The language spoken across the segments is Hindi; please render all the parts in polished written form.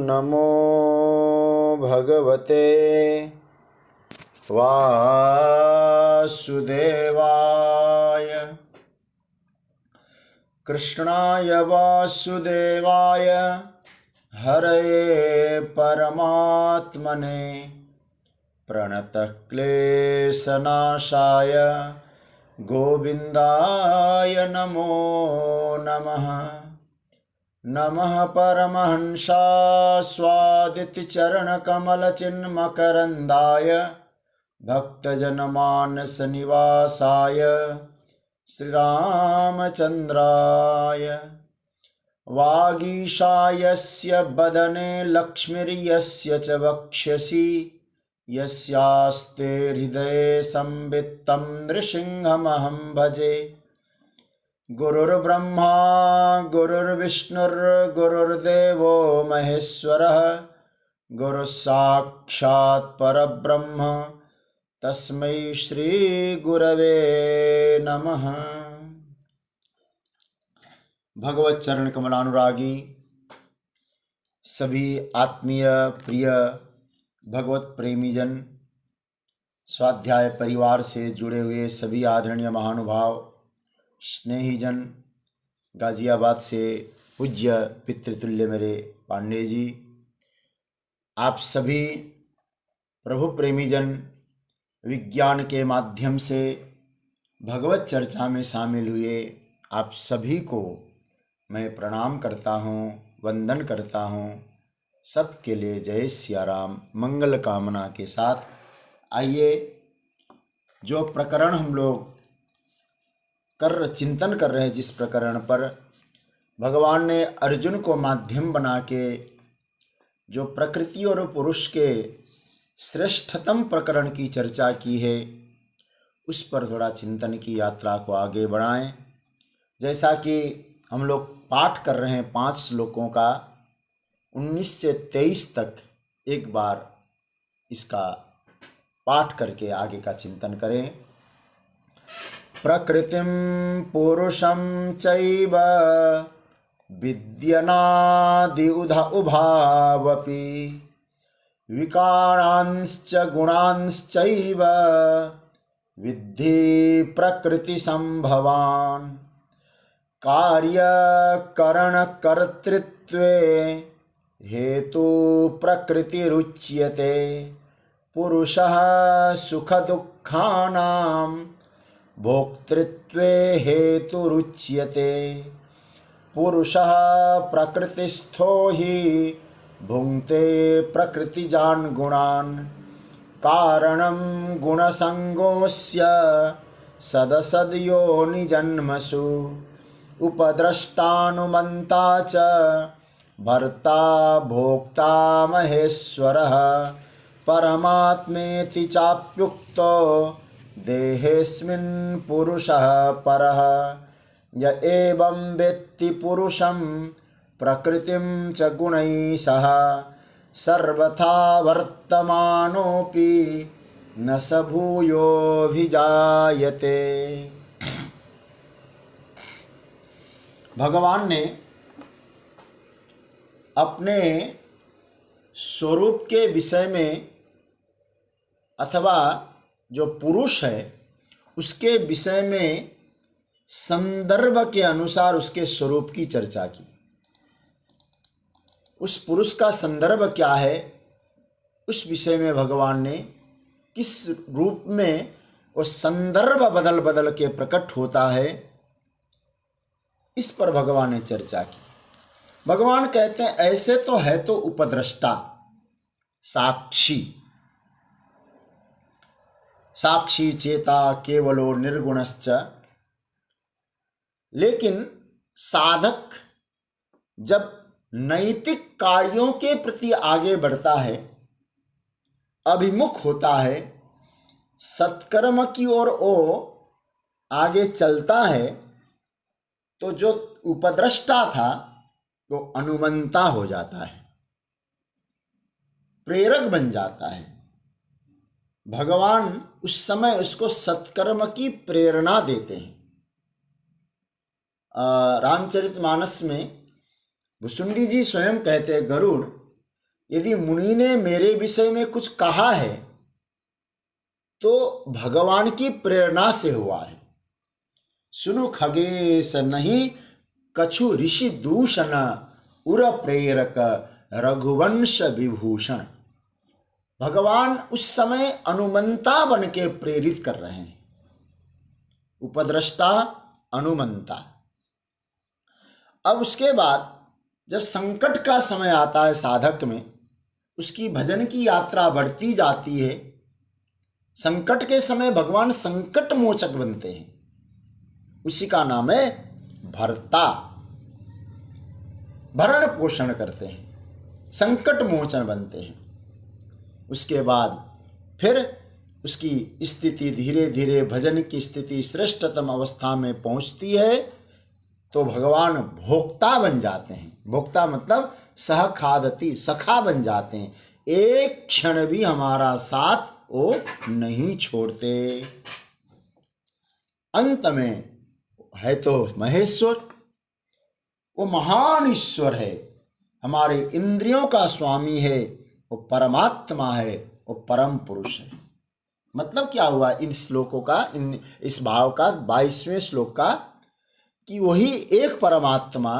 नमो भगवते वासुदेवाय। कृष्णाय वासुदेवाय हरये परमात्मने प्रणतः क्लेशनाशाय गोविन्दाय नमो नमः। नमः परमहंसास्वादितचरणकमलचिन्मकरन्दाय भक्तजनमानसनिवासाय श्रीरामचन्द्राय। वागीशायस्य वदने लक्ष्मीर्यस्य च वक्षसि यस्यास्ते हृदये संवित्तं नृसिंहमहं भजे। गुरुर्ब्रह्मा गुरुर्विष्णुर्गुरुर्देवो महेश्वरः गुरुसाक्षात् परब्रह्म तस्मै श्री गुरवे नमः। भगवत चरण कमलानुरागी सभी आत्मीय प्रिय भगवत प्रेमी जन, स्वाध्याय परिवार से जुड़े हुए सभी आदरणीय महानुभाव, स्नेहीजन, गाजियाबाद से पूज्य पितृतुल्य मेरे पांडे जी, आप सभी प्रभु प्रेमीजन विज्ञान के माध्यम से भगवत चर्चा में शामिल हुए आप सभी को मैं प्रणाम करता हूँ, वंदन करता हूँ। सबके लिए जय सिया राम मंगल कामना के साथ आइए, जो प्रकरण हम लोग चिंतन कर रहे हैं, जिस प्रकरण पर भगवान ने अर्जुन को माध्यम बना के जो प्रकृति और पुरुष के श्रेष्ठतम प्रकरण की चर्चा की है, उस पर थोड़ा चिंतन की यात्रा को आगे बढ़ाएं। जैसा कि हम लोग पाठ कर रहे हैं 5 श्लोकों का, 19 से 23 तक एक बार इसका पाठ करके आगे का चिंतन करें। प्रकृतिं पुरुषं चैव विद्यनादि उभावपि विकारांश्च गुणांश्चैव विद्धि प्रकृतिसंभवान्। कार्यकरणकर्तृत्वे हेतु प्रकृतिरुच्यते। पुरुषः सुखदुःखानां भोक्तृत्वे हेतुरुच्यते। पुरुषः प्रकृतिस्थो हि भुङ्क्ते प्रकृतिजान् गुणान्। कारणं गुणसङ्गोऽस्य सदसद्योनिजन्मसु। उपद्रष्टानुमन्ता च भर्ता भोक्ता महेश्वरः। परमात्मेति चाप्युक्तो देहेऽस्मिन् पुरुषः परः। य एवं वेत्ति पुरुषं प्रकृतिं च गुणैः सह सर्वथा वर्तमानोऽपि न स भूयोऽभिजायते। भगवान ने अपने स्वरूप के विषय में अथवा जो पुरुष है उसके विषय में संदर्भ के अनुसार उसके स्वरूप की चर्चा की। उस पुरुष का संदर्भ क्या है, उस विषय में भगवान ने किस रूप में वो संदर्भ बदल बदल के प्रकट होता है, इस पर भगवान ने चर्चा की। भगवान कहते हैं ऐसे तो है तो उपद्रष्टा, साक्षी चेता केवलो निर्गुणश्च। लेकिन साधक जब नैतिक कार्यों के प्रति आगे बढ़ता है, अभिमुख होता है, सत्कर्म की ओर वो आगे चलता है, तो जो उपद्रष्टा था वो अनुमंता हो जाता है, प्रेरक बन जाता है। भगवान उस समय उसको सत्कर्म की प्रेरणा देते हैं। रामचरितमानस में भुसुंडी जी स्वयं कहते हैं, गरुड़ यदि मुनि ने मेरे विषय में कुछ कहा है तो भगवान की प्रेरणा से हुआ है। सुनु खगेश नहीं कछु ऋषि दूषण, उर प्रेरक रघुवंश विभूषण। भगवान उस समय अनुमंता बन के प्रेरित कर रहे हैं। उपद्रष्टा अनुमंता। अब उसके बाद जब संकट का समय आता है साधक में, उसकी भजन की यात्रा बढ़ती जाती है। संकट के समय भगवान संकट मोचक बनते हैं, उसी का नाम है भर्ता। भरण पोषण करते हैं, संकट मोचन बनते हैं। उसके बाद फिर उसकी स्थिति धीरे धीरे भजन की स्थिति श्रेष्ठतम अवस्था में पहुंचती है तो भगवान भोक्ता बन जाते हैं। भोक्ता मतलब सह खादती, सखा बन जाते हैं। एक क्षण भी हमारा साथ वो नहीं छोड़ते। अंत में है तो महेश्वर, वो महान ईश्वर है, हमारे इंद्रियों का स्वामी है, वो परमात्मा है, वो परम पुरुष है। मतलब क्या हुआ इन श्लोकों का, इस भाव का 22वें श्लोक का, कि वही एक परमात्मा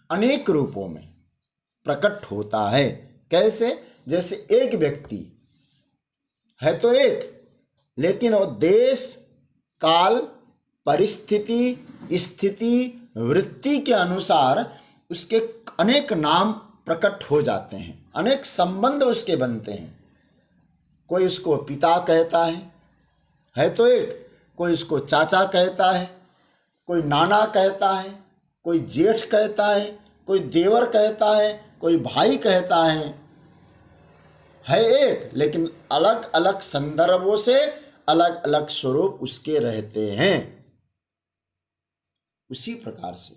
अनेक रूपों में प्रकट होता है। कैसे? जैसे एक व्यक्ति है तो एक, लेकिन वो देश काल परिस्थिति स्थिति वृत्ति के अनुसार उसके अनेक नाम प्रकट हो जाते हैं, अनेक संबंध उसके बनते हैं। कोई उसको पिता कहता है तो एक, कोई उसको चाचा कहता है, कोई नाना कहता है, कोई जेठ कहता है, कोई देवर कहता है, कोई भाई कहता है एक, लेकिन अलग अलग संदर्भों से अलग अलग स्वरूप उसके रहते हैं। उसी प्रकार से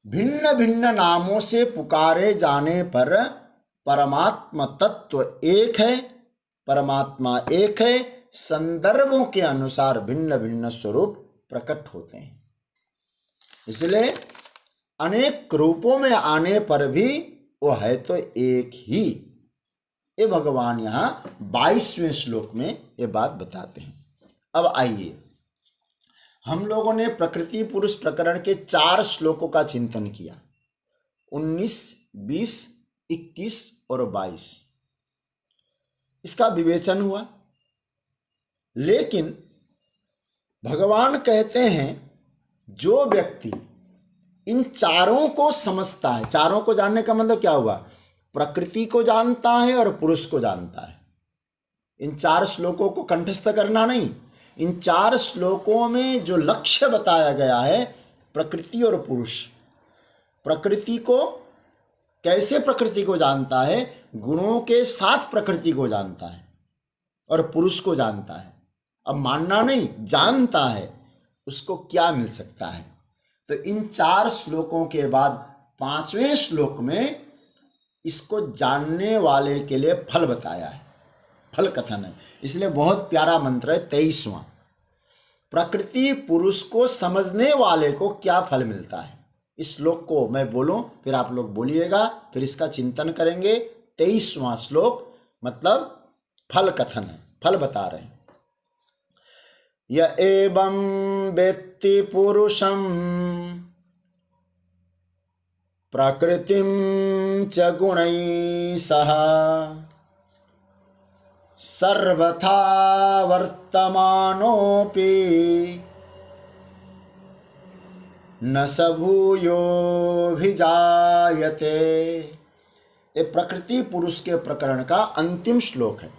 भिन्न भिन्न नामों से पुकारे जाने पर परमात्मा तत्व एक है, परमात्मा एक है, संदर्भों के अनुसार भिन्न भिन्न स्वरूप प्रकट होते हैं। इसलिए अनेक रूपों में आने पर भी वो है तो एक ही। ये भगवान यहाँ 22वें श्लोक में ये बात बताते हैं। अब आइए, हम लोगों ने प्रकृति पुरुष प्रकरण के 4 श्लोकों का चिंतन किया, 19, 20, 21 और 22। इसका विवेचन हुआ। लेकिन भगवान कहते हैं जो व्यक्ति इन चारों को समझता है, चारों को जानने का मतलब क्या हुआ? प्रकृति को जानता है और पुरुष को जानता है। इन 4 श्लोकों को कंठस्थ करना नहीं, इन 4 श्लोकों में जो लक्ष्य बताया गया है, प्रकृति और पुरुष। प्रकृति को कैसे प्रकृति को जानता है? गुणों के साथ प्रकृति को जानता है और पुरुष को जानता है। अब मानना नहीं, जानता है। उसको क्या मिल सकता है? तो इन 4 श्लोकों के बाद 5वें श्लोक में इसको जानने वाले के लिए फल बताया है, फल कथन है। इसलिए बहुत प्यारा मंत्र है 23वां। प्रकृति पुरुष को समझने वाले को क्या फल मिलता है? इस श्लोक को मैं बोलूं, फिर आप लोग बोलिएगा, फिर इसका चिंतन करेंगे। 23वां श्लोक मतलब फल कथन है, फल बता रहे हैं। य एवं वेत्ति पुरुषं प्रकृतिं च गुणैः सह सर्वथा वर्तमानोऽपि न स भूयोऽभिजायते। ये प्रकृति पुरुष के प्रकरण का अंतिम श्लोक है।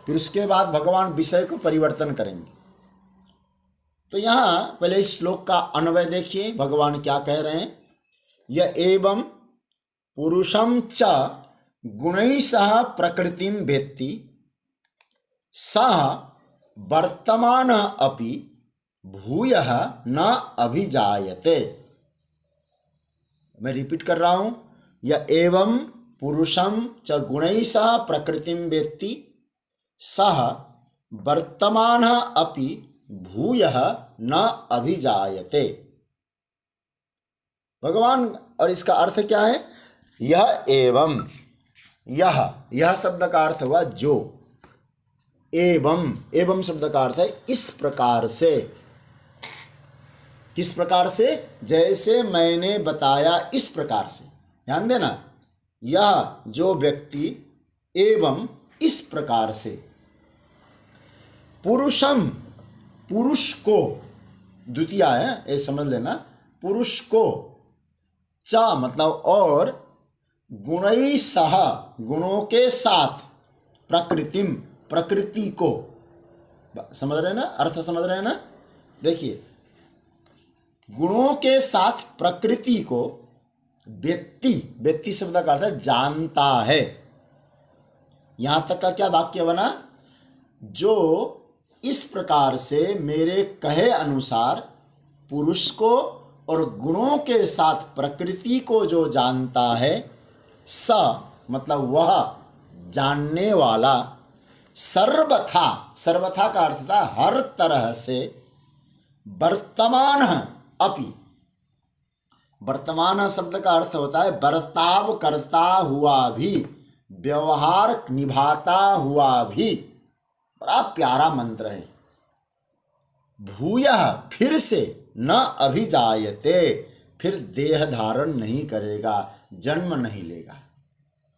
फिर उसके बाद भगवान विषय को परिवर्तन करेंगे। तो यहाँ पहले इस श्लोक का अन्वय देखिए, भगवान क्या कह रहे हैं। य एवं पुरुषं च गुणैः सह प्रकृतिं वेत्ति सः वर्तमानः अपि भूयः न अभिजायते। मैं रिपीट कर रहा हूं। य एवं पुरुषं च गुणैः सह प्रकृतिं वेत्ति सः वर्तमानः अपि भूयः न अभिजायते। भगवान, और इसका अर्थ क्या है? यह एवं, यह शब्द का अर्थ हुआ जो, एवं शब्द का अर्थ है इस प्रकार से। किस प्रकार से? जैसे मैंने बताया इस प्रकार से। ध्यान देना, यह जो व्यक्ति एवं इस प्रकार से, पुरुषम, पुरुष को, द्वितीय है ये समझ लेना, पुरुष को, च मतलब और, गुणै सह गुणों के साथ, प्रकृतिम प्रकृति को, समझ रहे ना, अर्थ समझ रहे ना। देखिए, गुणों के साथ प्रकृति को व्यक्ति, व्यक्ति शब्द का अर्थ है जानता है। यहां तक का क्या वाक्य बना? जो इस प्रकार से मेरे कहे अनुसार पुरुष को और गुणों के साथ प्रकृति को जो जानता है, स मतलब वह जानने वाला, सर्वथा, सर्वथा का अर्थ था हर तरह से, वर्तमान अपि, वर्तमान शब्द का अर्थ होता है बर्ताव करता हुआ भी, व्यवहार निभाता हुआ भी। बड़ा प्यारा मंत्र है। भूयः फिर से, न अभिजायते, फिर देह धारण नहीं करेगा, जन्म नहीं लेगा।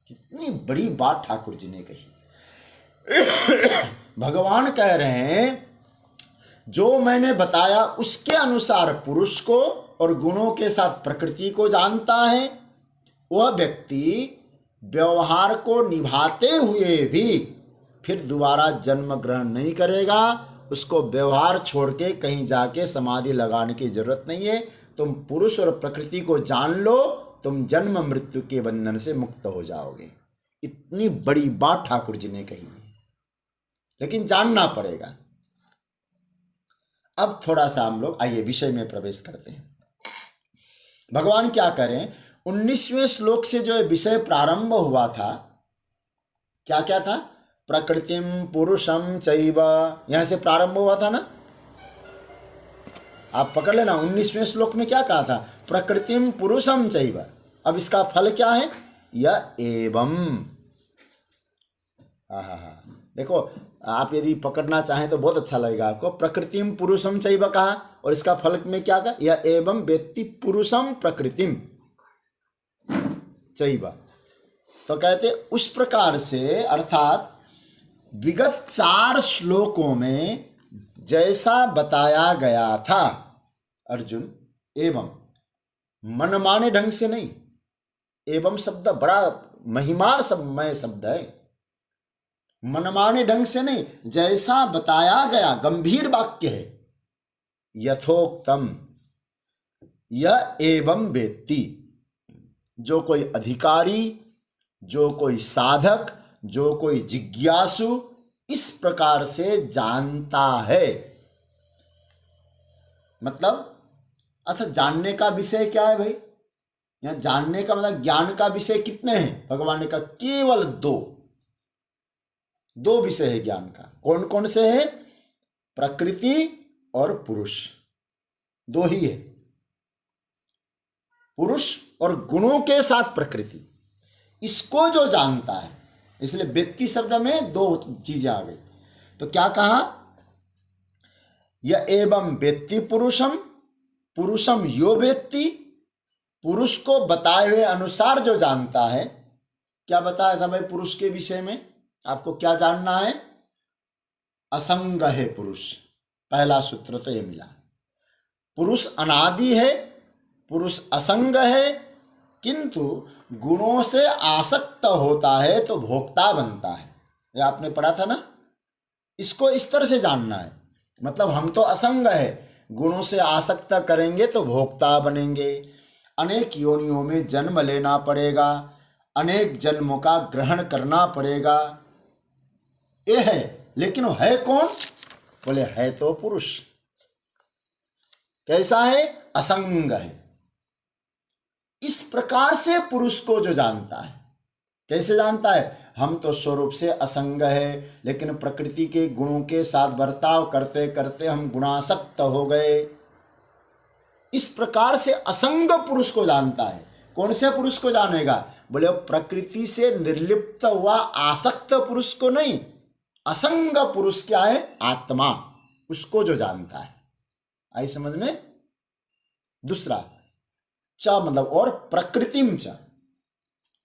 कितनी बड़ी बात ठाकुर जी ने कही। भगवान कह रहे हैं जो मैंने बताया उसके अनुसार पुरुष को और गुणों के साथ प्रकृति को जानता है, वह व्यक्ति व्यवहार को निभाते हुए भी फिर दोबारा जन्म ग्रहण नहीं करेगा। उसको व्यवहार छोड़ के कहीं जाके समाधि लगाने की जरूरत नहीं है। तुम पुरुष और प्रकृति को जान लो, तुम जन्म मृत्यु के बंधन से मुक्त हो जाओगे। इतनी बड़ी बात ठाकुर जी ने कही है, लेकिन जानना पड़ेगा। अब थोड़ा सा हम लोग आइए विषय में प्रवेश करते हैं। भगवान क्या करें, 19वें श्लोक से जो विषय प्रारंभ हुआ था, क्या क्या था? प्रकृतिम पुरुषम चैव, यहां से प्रारंभ हुआ था ना। आप पकड़ लेना, 19वें श्लोक में क्या कहा था? प्रकृतिम पुरुषम चैव। अब इसका फल क्या है? यह एवं। देखो, आप यदि पकड़ना चाहें तो बहुत अच्छा लगेगा आपको। प्रकृतिम पुरुषम चैव कहा और इसका फल में क्या कहा? यह एवं व्यक्ति पुरुषम प्रकृतिम चैव। तो कहते उस प्रकार से, अर्थात विगत 4 श्लोकों में जैसा बताया गया था अर्जुन, एवं मनमाने ढंग से नहीं। एवं शब्द बड़ा महिमान शब्दमय शब्द है। मनमाने ढंग से नहीं, जैसा बताया गया, गंभीर वाक्य है। यथोक्तम, यह एवं वेत्ति, जो कोई अधिकारी, जो कोई साधक, जो कोई जिज्ञासु इस प्रकार से जानता है। मतलब अर्थात जानने का विषय क्या है भाई? यहां जानने का मतलब ज्ञान का विषय कितने हैं? भगवान ने कहा केवल 2 विषय है ज्ञान का। कौन कौन से है? प्रकृति और पुरुष, 2 ही है। पुरुष और गुणों के साथ प्रकृति, इसको जो जानता है, इसलिए व्यक्ति शब्द में 2 चीजें आ गई। तो क्या कहा? यह एवं व्यक्ति पुरुषम, पुरुषम यो व्यक्ति, पुरुष को बताए हुए अनुसार जो जानता है। क्या बताया था भाई पुरुष के विषय में? आपको क्या जानना है? असंग है पुरुष। पहला सूत्र तो ये मिला। पुरुष अनादि है, पुरुष असंग है, किंतु गुणों से आसक्त होता है तो भोक्ता बनता है। ये आपने पढ़ा था ना। इसको इस तरह से जानना है। मतलब हम तो असंग है, गुणों से आसक्त करेंगे तो भोक्ता बनेंगे। अनेक योनियों में जन्म लेना पड़ेगा, अनेक जन्मों का ग्रहण करना पड़ेगा। ये है, लेकिन वो है कौन? बोले है तो पुरुष। कैसा है? असंग है। इस प्रकार से पुरुष को जो जानता है, कैसे जानता है? हम तो स्वरूप से असंग है, लेकिन प्रकृति के गुणों के साथ बर्ताव करते करते हम गुणासक्त हो गए। इस प्रकार से असंग पुरुष को जानता है। कौन से पुरुष को जानेगा? बोले प्रकृति से निर्लिप्त हुआ आसक्त पुरुष को नहीं, असंग पुरुष क्या है? आत्मा, उसको जो जानता है। आई समझ में? दूसरा च मतलब और प्रकृतिम च,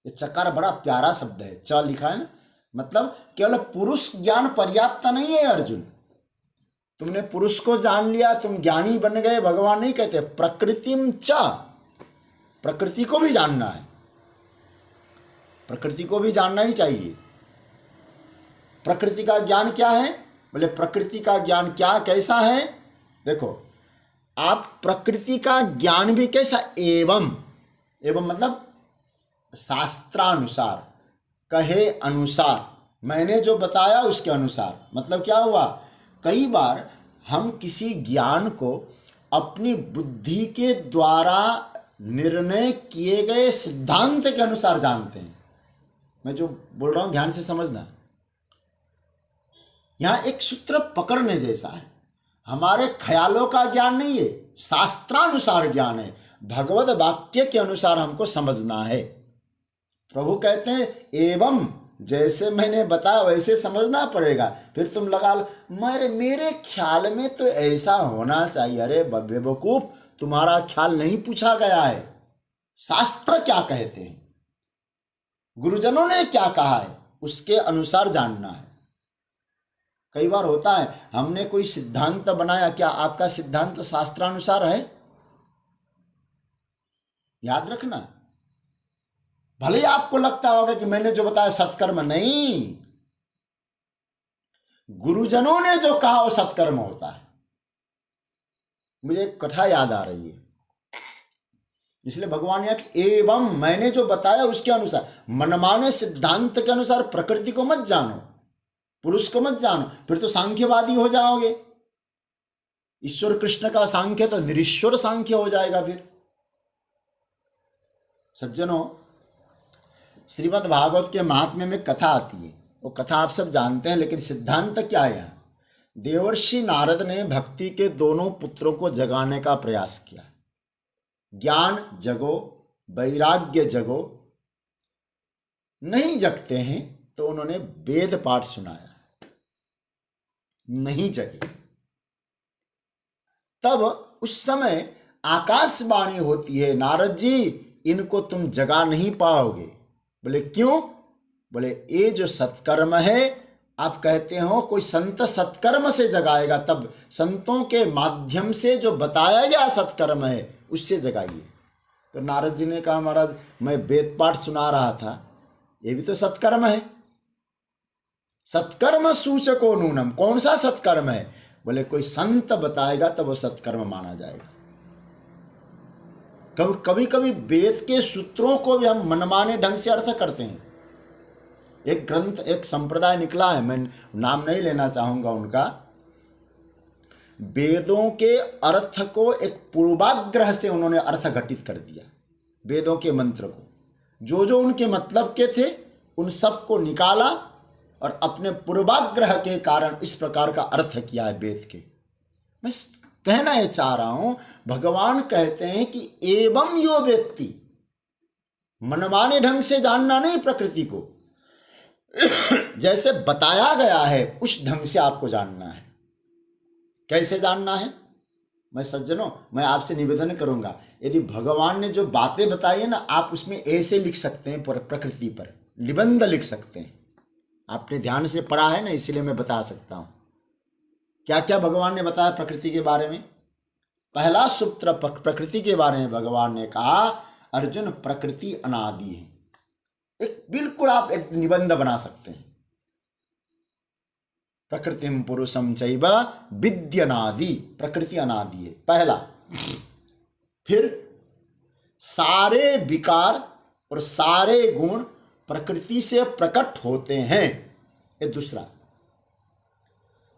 ये चकार बड़ा प्यारा शब्द है, च लिखा है ना, मतलब केवल पुरुष ज्ञान पर्याप्त नहीं है अर्जुन। तुमने पुरुष को जान लिया, तुम ज्ञानी बन गए, भगवान नहीं कहते। प्रकृतिम च, प्रकृति को भी जानना है, प्रकृति को भी जानना ही चाहिए। प्रकृति का ज्ञान क्या है? बोले प्रकृति का ज्ञान क्या कैसा है? देखो, आप प्रकृति का ज्ञान भी कैसा? एवं, एवं मतलब शास्त्रानुसार, कहे अनुसार, मैंने जो बताया उसके अनुसार। मतलब क्या हुआ? कई बार हम किसी ज्ञान को अपनी बुद्धि के द्वारा निर्णय किए गए सिद्धांत के अनुसार जानते हैं। मैं जो बोल रहा हूं ध्यान से समझना। यहां एक सूत्र पकड़ने जैसा है। हमारे ख्यालों का ज्ञान नहीं है, शास्त्रानुसार ज्ञान है, भगवत वाक्य के अनुसार हमको समझना है। प्रभु कहते हैं एवं, जैसे मैंने बताया वैसे समझना पड़ेगा। फिर तुम लगा लो मेरे ख्याल में तो ऐसा होना चाहिए। अरे बेवकूफ, तुम्हारा ख्याल नहीं पूछा गया है, शास्त्र क्या कहते हैं, गुरुजनों ने क्या कहा है, उसके अनुसार जानना है। कई बार होता है हमने कोई सिद्धांत बनाया, क्या आपका सिद्धांत शास्त्रानुसार है? याद रखना। भले ही आपको लगता होगा कि मैंने जो बताया सत्कर्म, नहीं, गुरुजनों ने जो कहा वो सत्कर्म होता है। मुझे एक कथा याद आ रही है, इसलिए भगवान ने कि एवं, मैंने जो बताया उसके अनुसार, मनमाने सिद्धांत के अनुसार प्रकृति को मत जानो, पुरुष को मत जानो, फिर तो सांख्यवादी हो जाओगे। ईश्वर कृष्ण का सांख्य तो निरीश्वर सांख्य हो जाएगा। फिर सज्जनों, श्रीमद् भागवत के महात्म्य में कथा आती है, वो कथा आप सब जानते हैं, लेकिन सिद्धांत क्या है यहाँ? देवर्षि नारद ने भक्ति के दोनों पुत्रों को जगाने का प्रयास किया। ज्ञान जगो, वैराग्य जगो, नहीं जगते हैं तो उन्होंने वेद पाठ सुनाया, नहीं जगे। तब उस समय आकाशवाणी होती है, नारद जी इनको तुम जगा नहीं पाओगे। बोले क्यों? बोले ये जो सत्कर्म है, आप कहते हो कोई संत सत्कर्म से जगाएगा, तब संतों के माध्यम से जो बताया गया सत्कर्म है उससे जगाइए। तो नारद जी ने कहा महाराज मैं वेद पाठ सुना रहा था, ये भी तो सत्कर्म है। सत्कर्म सूचको नूनम, कौन सा सत्कर्म है? बोले कोई संत बताएगा तब वो सत्कर्म माना जाएगा। कभी कभी वेद के सूत्रों को भी हम मनमाने ढंग से अर्थ करते हैं। एक ग्रंथ, एक संप्रदाय निकला है, मैं नाम नहीं लेना चाहूंगा उनका, वेदों के अर्थ को एक पूर्वाग्रह से उन्होंने अर्थ घटित कर दिया। वेदों के मंत्र को जो उनके मतलब के थे उन सब को निकाला और अपने पूर्वाग्रह के कारण इस प्रकार का अर्थ किया है वेद के। मैं कहना ये चाह रहा हूं, भगवान कहते हैं कि एवं यो व्यक्ति, मनमाने ढंग से जानना नहीं प्रकृति को, जैसे बताया गया है उस ढंग से आपको जानना है। कैसे जानना है? मैं सज्जनों, मैं आपसे निवेदन करूंगा, यदि भगवान ने जो बातें बताई है ना, आप उसमें ऐसे लिख सकते हैं, प्रकृति पर निबंध लिख सकते हैं। आपने ध्यान से पढ़ा है ना, इसलिए मैं बता सकता हूं क्या क्या भगवान ने बताया प्रकृति के बारे में। पहला सूत्र प्रकृति के बारे में भगवान ने कहा, अर्जुन प्रकृति अनादि है। एक बिल्कुल आप एक निबंध बना सकते हैं, प्रकृतिम पुरुषम चैव विद्यनादि, प्रकृति अनादि है पहला। फिर सारे विकार और सारे गुण प्रकृति से प्रकट होते हैं, ये दूसरा।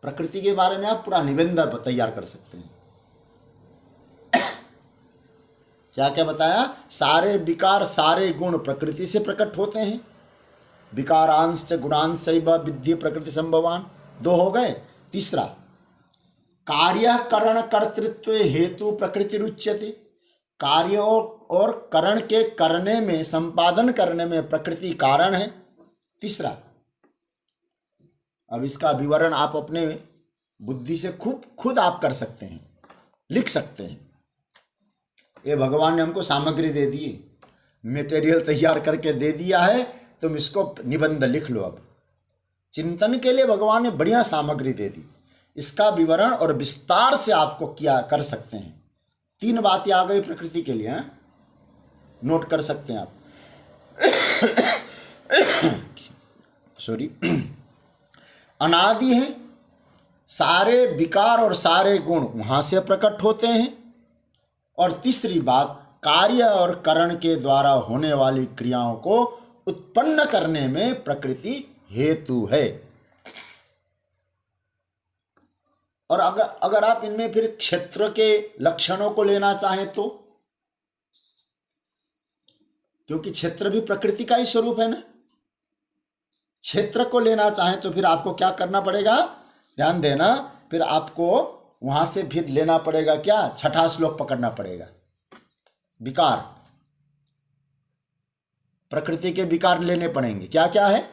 प्रकृति के बारे में आप पूरा निबंध तैयार कर सकते हैं। क्या क्या बताया? सारे विकार सारे गुण प्रकृति से प्रकट होते हैं। विकारांश गुणांश चैव विद्धि प्रकृति संभवान, दो हो गए। तीसरा, कार्य करण कर्तृत्व हेतु प्रकृति रुच्यते, कार्य और करण के करने में, संपादन करने में प्रकृति कारण है। तीसरा, अब इसका विवरण आप अपने बुद्धि से खुद आप कर सकते हैं, लिख सकते हैं। ये भगवान ने हमको सामग्री दे दी, मटेरियल तैयार करके दे दिया है, तुम इसको निबंध लिख लो। अब चिंतन के लिए भगवान ने बढ़िया सामग्री दे दी, इसका विवरण और विस्तार से आपको किया कर सकते हैं। 3 बातें आ गई प्रकृति के लिए, नोट कर सकते हैं आप। सॉरी, अनादि है, सारे विकार और सारे गुण वहां से प्रकट होते हैं। और तीसरी बात, कार्य और करण के द्वारा होने वाली क्रियाओं को उत्पन्न करने में प्रकृति हेतु है। और अगर आप इनमें फिर क्षेत्र के लक्षणों को लेना चाहें तो, क्योंकि क्षेत्र भी प्रकृति का ही स्वरूप है ना, क्षेत्र को लेना चाहें तो फिर आपको क्या करना पड़ेगा, ध्यान देना, फिर आपको वहां से फिर लेना पड़ेगा क्या, 6ठा श्लोक पकड़ना पड़ेगा। विकार, प्रकृति के विकार लेने पड़ेंगे। क्या क्या है?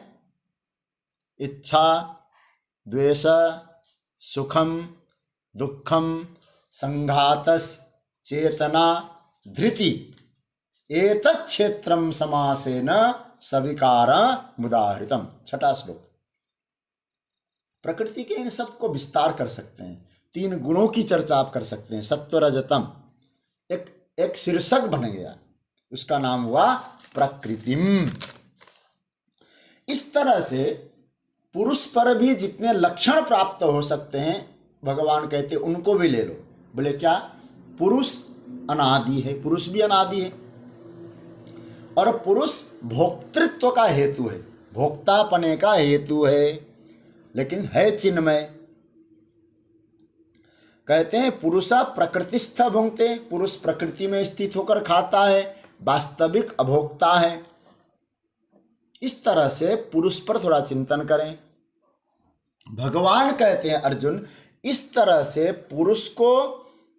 इच्छा, द्वेष, सुखम, दुखम, संघातस, चेतना, धृति, एतत् क्षेत्रम समासेन सविकार मुदाहृतम। 6ठा श्लोक। प्रकृति के इन सब को विस्तार कर सकते हैं। 3 गुणों की चर्चा आप कर सकते हैं, सत्व रजतम, एक शीर्षक बन गया, उसका नाम हुआ प्रकृतिम। इस तरह से पुरुष पर भी जितने लक्षण प्राप्त हो सकते हैं, भगवान कहते हैं उनको भी ले लो। बोले क्या? पुरुष अनादि है, पुरुष भी अनादि है, और पुरुष भोक्तृत्व का हेतु है, भोक्तापने का हेतु है, लेकिन है चिन्मय। कहते हैं पुरुषा प्रकृतिस्थ भुंक्ते, पुरुष प्रकृति में स्थित होकर खाता है, वास्तविक अभोक्ता है। इस तरह से पुरुष पर थोड़ा चिंतन करें। भगवान कहते हैं अर्जुन, इस तरह से पुरुष को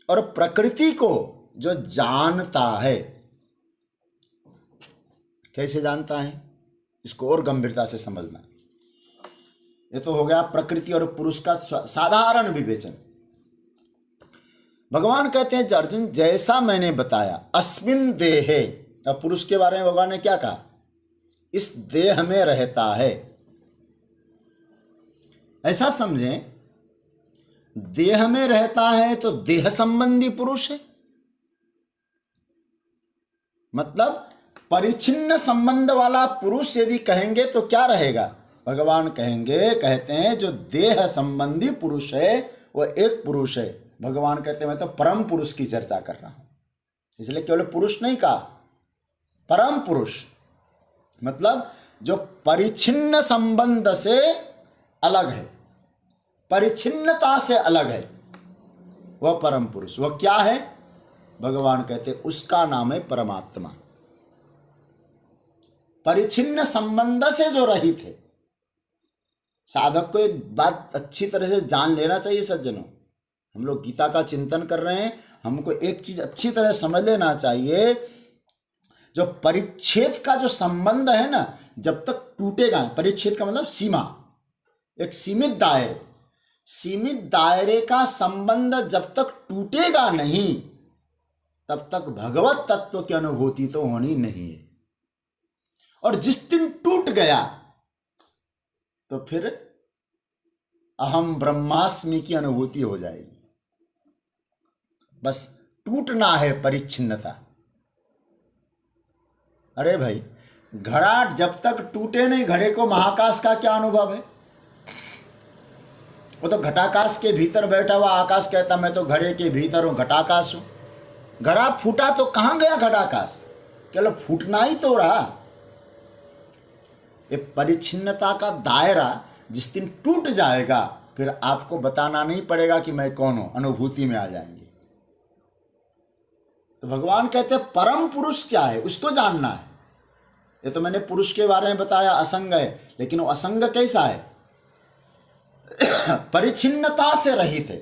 और प्रकृति को जो जानता है, कैसे जानता है, इसको और गंभीरता से समझना। ये तो हो गया प्रकृति और पुरुष का साधारण विवेचन। भगवान कहते हैं अर्जुन, जैसा मैंने बताया, अस्मिन देहे, अब पुरुष के बारे में भगवान ने क्या कहा? इस देह में रहता है। ऐसा समझें, देह में रहता है तो देह संबंधी पुरुष है, मतलब परिच्छिन्न संबंध वाला पुरुष यदि कहेंगे तो क्या रहेगा? भगवान कहते हैं जो देह संबंधी पुरुष है वो एक पुरुष है। भगवान कहते हैं मैं तो परम पुरुष की चर्चा कर रहा हूं, इसलिए केवल पुरुष नहीं कहा, परम पुरुष, मतलब जो परिच्छिन्न संबंध से अलग है, परिच्छिन्नता से अलग है, वह परम पुरुष। वह क्या है? भगवान कहते हैं उसका नाम है परमात्मा। परिच्छिन्न संबंध से जो रहित है। साधक को एक बात अच्छी तरह से जान लेना चाहिए सज्जनों, हम लोग गीता का चिंतन कर रहे हैं, हमको एक चीज अच्छी तरह समझ लेना चाहिए, जो परिच्छेद का जो संबंध है ना, जब तक टूटेगा, परिच्छेद का मतलब सीमा, एक सीमित दायरे, सीमित दायरे का संबंध जब तक टूटेगा नहीं, तब तक भगवत तत्व की अनुभूति तो होनी नहीं है। और जिस दिन टूट गया तो फिर अहम ब्रह्मास्मि की अनुभूति हो जाएगी। बस टूटना है परिच्छिन्नता। अरे भाई, घड़ा जब तक टूटे नहीं, घड़े को महाकाश का क्या अनुभव है? वो तो घटाकाश के भीतर बैठा हुआ आकाश कहता मैं तो घड़े के भीतर हूं, घटाकाश हूं। घड़ा फूटा तो कहां गया घटाकाश? केवल फूटना ही तो रहा। ये परिच्छिन्नता का दायरा जिस दिन टूट जाएगा, फिर आपको बताना नहीं पड़ेगा कि मैं कौन हूं, अनुभूति में आ जाएंगे। तो भगवान कहते हैं परम पुरुष क्या है, उसको जानना है। ये तो मैंने पुरुष के बारे में बताया, असंग है, लेकिन वो असंग कैसा है? परिच्छिन्नता से रहित है।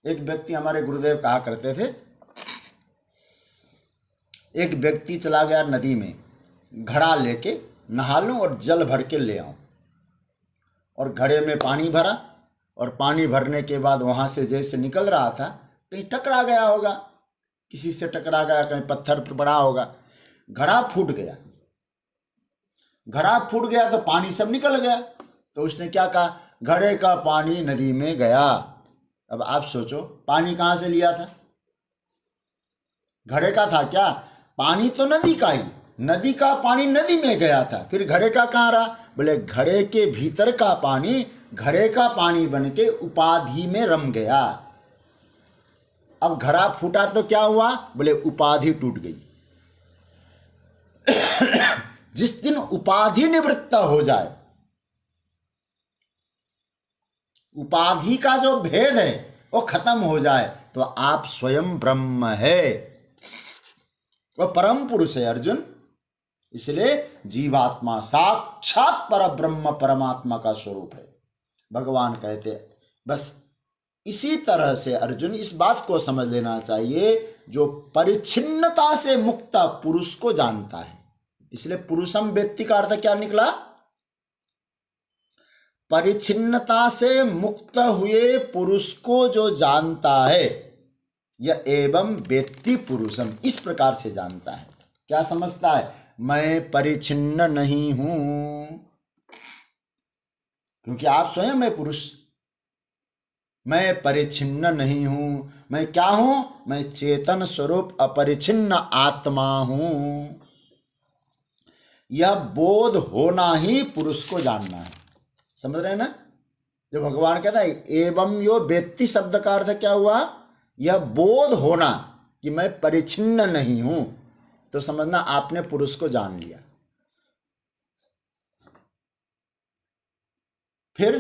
एक व्यक्ति हमारे गुरुदेव कहा करते थे, एक व्यक्ति चला गया नदी में, घड़ा लेके नहा लूं और जल भर के ले आऊं, और घड़े में पानी भरा, और पानी भरने के बाद वहां से जैसे निकल रहा था कहीं टकरा गया होगा, किसी से टकरा गया, कहीं पत्थर पर पड़ा होगा, घड़ा फूट गया। घड़ा फूट गया तो पानी सब निकल गया। तो उसने क्या कहा, घड़े का पानी नदी में गया। अब आप सोचो पानी कहाँ से लिया था? घड़े का था क्या? पानी तो नदी का ही, नदी का पानी नदी में गया था, फिर घड़े का कहाँ रहा? बोले घड़े के भीतर का पानी घड़े का पानी बन के उपाधि में रम गया। अब घड़ा फूटा तो क्या हुआ? बोले उपाधि टूट गई। जिस दिन उपाधि निवृत्त हो जाए, उपाधि का जो भेद है वो खत्म हो जाए, तो आप स्वयं ब्रह्म है, वो परम पुरुष है अर्जुन। इसलिए जीवात्मा साक्षात पर ब्रह्म परमात्मा का स्वरूप है। भगवान कहते बस इसी तरह से अर्जुन इस बात को समझ लेना चाहिए, जो परिच्छिन्नता से मुक्त पुरुष को जानता है। इसलिए पुरुषम वेत्ति का अर्थ क्या निकला? परिच्छिन्नता से मुक्त हुए पुरुष को जो जानता है, यह एवं वेत्ति पुरुषम, इस प्रकार से जानता है। क्या समझता है? मैं परिच्छिन्न नहीं हूं, क्योंकि आप स्वयं है पुरुष। मैं परिच्छिन्न नहीं हूं, मैं क्या हूं? मैं चेतन स्वरूप अपरिच्छिन्न आत्मा हूं। यह बोध होना ही पुरुष को जानना है। समझ रहे हैं ना? जो भगवान कहता है एवं यो वेत्ति शब्द का अर्थ क्या हुआ? यह बोध होना कि मैं परिच्छिन्न नहीं हूं, तो समझना आपने पुरुष को जान लिया। फिर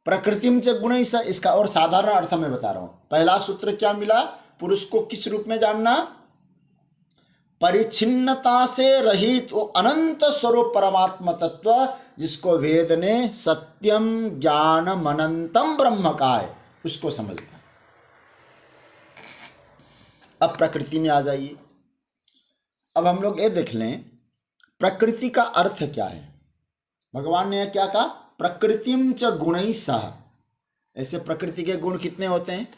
प्रकृतिम च गुण, इसका और साधारण अर्थ में बता रहा हूं। पहला सूत्र क्या मिला? पुरुष को किस रूप में जानना? परिच्छिन्नता से रहित वो अनंत स्वरूप परमात्मा तत्व, जिसको वेद ने सत्यम ज्ञानम अनंतम ब्रह्म कहा है, उसको समझना। अब प्रकृति में आ जाइए। अब हम लोग ये देख लें प्रकृति का अर्थ क्या है। भगवान ने क्या कहा? प्रकृतिम च गुणैः सह। ऐसे प्रकृति के गुण कितने होते हैं?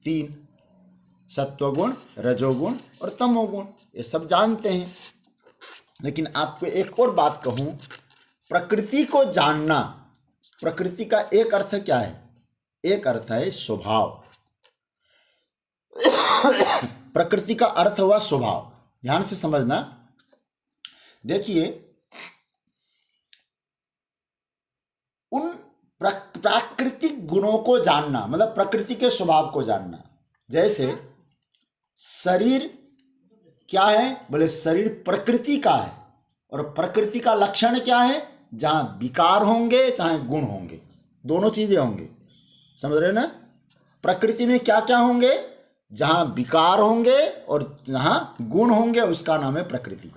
3, सत्वगुण, रजोगुण और तमोगुण। ये सब जानते हैं, लेकिन आपको एक और बात कहूं, प्रकृति को जानना, प्रकृति का एक अर्थ क्या है? एक अर्थ है स्वभाव। प्रकृति का अर्थ हुआ स्वभाव। ध्यान से समझना। देखिए, उन प्राकृतिक गुणों को जानना मतलब प्रकृति के स्वभाव को जानना। जैसे शरीर क्या है? बोले शरीर प्रकृति का है, और प्रकृति का लक्षण क्या है? जहां विकार होंगे चाहे गुण होंगे, दोनों चीजें होंगे। समझ रहे ना? प्रकृति में क्या क्या होंगे? जहां विकार होंगे और जहां गुण होंगे, उसका नाम है प्रकृति।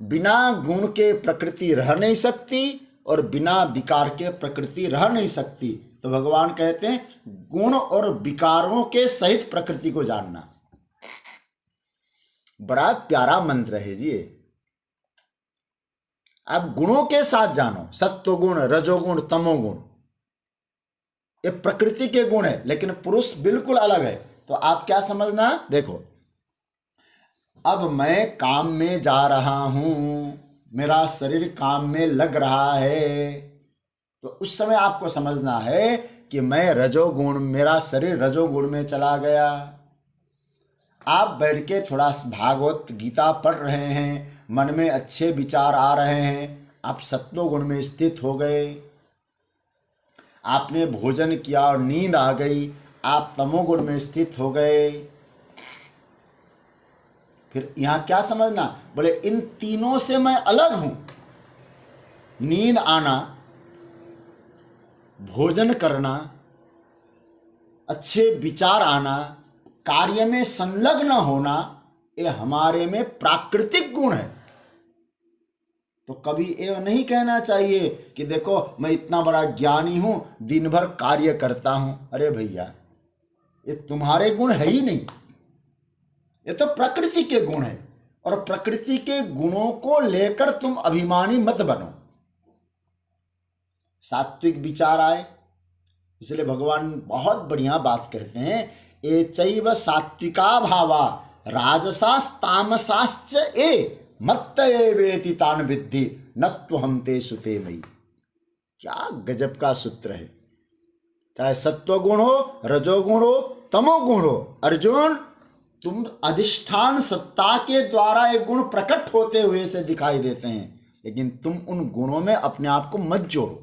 बिना गुण के प्रकृति रह नहीं सकती, और बिना विकार के प्रकृति रह नहीं सकती। तो भगवान कहते हैं गुण और विकारों के सहित प्रकृति को जानना। बड़ा प्यारा मंत्र है जी। आप गुणों के साथ जानो, सत्वगुण, रजोगुण, तमोगुण, ये प्रकृति के गुण है, लेकिन पुरुष बिल्कुल अलग है। तो आप क्या समझना? देखो, अब मैं काम में जा रहा हूं, मेरा शरीर काम में लग रहा है, तो उस समय आपको समझना है कि मैं रजोगुण, मेरा शरीर रजोगुण में चला गया। आप बैठ के थोड़ा भागवत गीता पढ़ रहे हैं, मन में अच्छे विचार आ रहे हैं, आप सत्वगुण में स्थित हो गए। आपने भोजन किया और नींद आ गई, आप तमोगुण में स्थित हो गए। फिर यहां क्या समझना? बोले इन तीनों से मैं अलग हूं। नींद आना, भोजन करना, अच्छे विचार आना, कार्य में संलग्न होना, ये हमारे में प्राकृतिक गुण है। तो कभी ये नहीं कहना चाहिए कि देखो मैं इतना बड़ा ज्ञानी हूं, दिन भर कार्य करता हूं। अरे भैया, ये तुम्हारे गुण है ही नहीं। ये तो प्रकृति के गुण है, और प्रकृति के गुणों को लेकर तुम अभिमानी मत बनो। सात्विक विचार आए, इसलिए भगवान बहुत बढ़िया बात कहते हैं, एचैव सात्विका भावा राजसास तामसाश्च ए मत्त एवेति तान विद्धि नत्वहं ते सुते मयि। क्या गजब का सूत्र है। चाहे सत्वगुण हो, रजोगुण हो, तमोगुण हो, अर्जुन तुम अधिष्ठान सत्ता के द्वारा एक गुण प्रकट होते हुए से दिखाई देते हैं, लेकिन तुम उन गुणों में अपने आप को मत जोड़ो।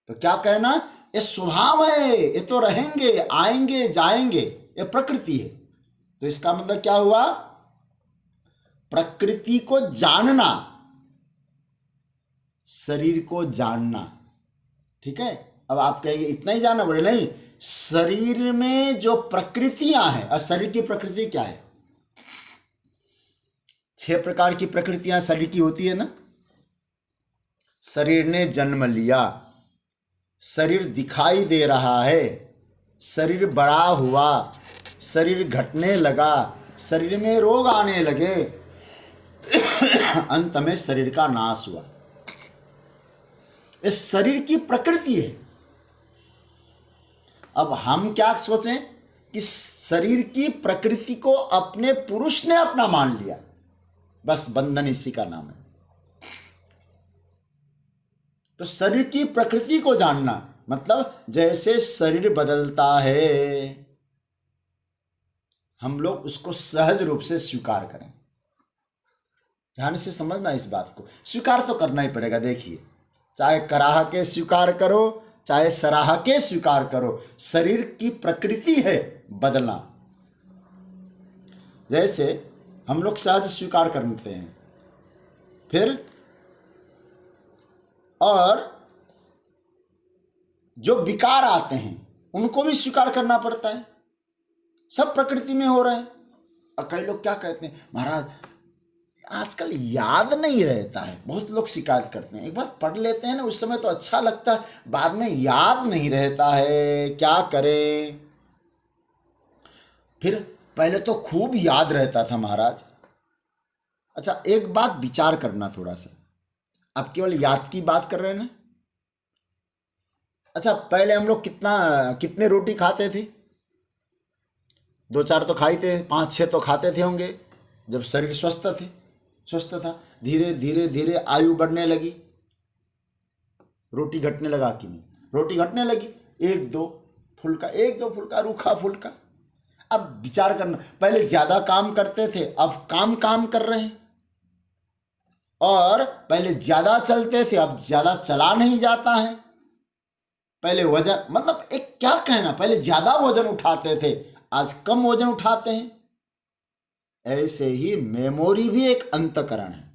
तो क्या कहना, ये स्वभाव है, ये तो रहेंगे, आएंगे जाएंगे, ये प्रकृति है। तो इसका मतलब क्या हुआ, प्रकृति को जानना, शरीर को जानना। ठीक है, अब आप कहेंगे इतना ही जानना, बोले नहीं, शरीर में जो प्रकृतियां हैं, और शरीर की प्रकृति क्या है, 6 प्रकार की प्रकृतियां शरीर की होती है ना। शरीर ने जन्म लिया, शरीर दिखाई दे रहा है, शरीर बड़ा हुआ, शरीर घटने लगा, शरीर में रोग आने लगे, अंत में शरीर का नाश हुआ। इस शरीर की प्रकृति है। अब हम क्या सोचें कि शरीर की प्रकृति को अपने पुरुष ने अपना मान लिया, बस बंधन इसी का नाम है। तो शरीर की प्रकृति को जानना मतलब जैसे शरीर बदलता है, हम लोग उसको सहज रूप से स्वीकार करें। ध्यान से समझना, इस बात को स्वीकार तो करना ही पड़ेगा। देखिए, चाहे कराह के स्वीकार करो, चाहे सराह के स्वीकार करो, शरीर की प्रकृति है बदलना। जैसे हम लोग सहज स्वीकार करते हैं, फिर और जो विकार आते हैं उनको भी स्वीकार करना पड़ता है। सब प्रकृति में हो रहा है। और कई लोग क्या कहते हैं, महाराज आजकल याद नहीं रहता है। बहुत लोग शिकायत करते हैं, एक बार पढ़ लेते हैं ना, उस समय तो अच्छा लगता है, बाद में याद नहीं रहता है, क्या करें। फिर पहले तो खूब याद रहता था महाराज। अच्छा, एक बात विचार करना थोड़ा सा, अब केवल याद की बात कर रहे हैं ना। अच्छा, पहले हम लोग कितने रोटी खाते थे? 2-4 तो खाई थे, 5-6 तो खाते थे होंगे, जब शरीर स्वस्थ था। धीरे धीरे धीरे आयु बढ़ने लगी, रोटी घटने लगा कि नहीं, रोटी घटने लगी, 1-2 फुल्का रूखा फुल्का। अब विचार करना, पहले ज्यादा काम करते थे, अब काम कर रहे हैं। और पहले ज्यादा चलते थे, अब ज्यादा चला नहीं जाता है। पहले वजन, मतलब एक क्या कहना, पहले ज्यादा वजन उठाते थे, आज कम वजन उठाते हैं। ऐसे ही मेमोरी भी एक अंतःकरण है।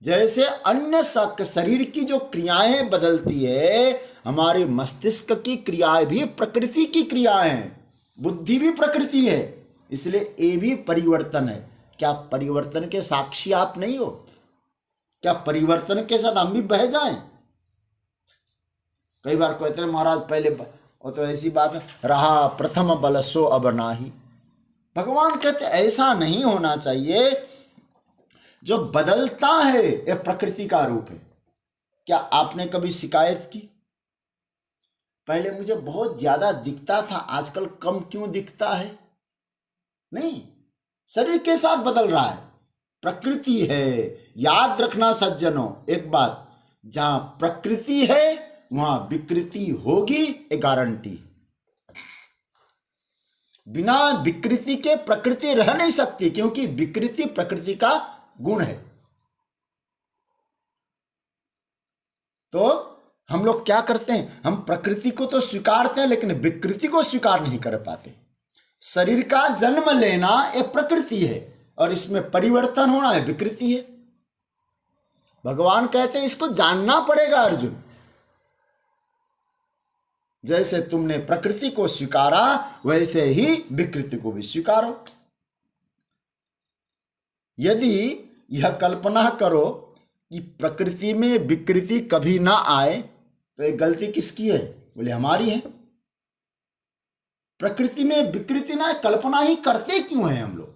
जैसे अन्य शरीर की जो क्रियाएं बदलती है, हमारे मस्तिष्क की क्रियाएं भी प्रकृति की क्रियाएं हैं, बुद्धि भी प्रकृति है, इसलिए ये भी परिवर्तन है। क्या परिवर्तन के साक्षी आप नहीं हो? क्या परिवर्तन के साथ हम भी बह जाएं? कई बार कहते हैं महाराज पहले, वो तो ऐसी बात है, रहा प्रथम बल सो अब नाही। भगवान कहते ऐसा नहीं होना चाहिए। जो बदलता है यह प्रकृति का रूप है। क्या आपने कभी शिकायत की, पहले मुझे बहुत ज्यादा दिखता था, आजकल कम क्यों दिखता है? नहीं, शरीर के साथ बदल रहा है, प्रकृति है। याद रखना सज्जनों एक बात, जहां प्रकृति है वहां विकृति होगी, ये गारंटी। बिना विकृति के प्रकृति रह नहीं सकती, क्योंकि विकृति प्रकृति का गुण है। तो हम लोग क्या करते हैं, हम प्रकृति को तो स्वीकारते हैं, लेकिन विकृति को स्वीकार नहीं कर पाते। शरीर का जन्म लेना ये प्रकृति है, और इसमें परिवर्तन होना है विकृति है। भगवान कहते हैं इसको जानना पड़ेगा अर्जुन। जैसे तुमने प्रकृति को स्वीकारा, वैसे ही विकृति को भी स्वीकारो। यदि यह कल्पना करो कि प्रकृति में विकृति कभी ना आए, तो ये गलती किसकी है? बोले हमारी है। प्रकृति में विकृति ना, कल्पना ही करते क्यों हैं हम लोग?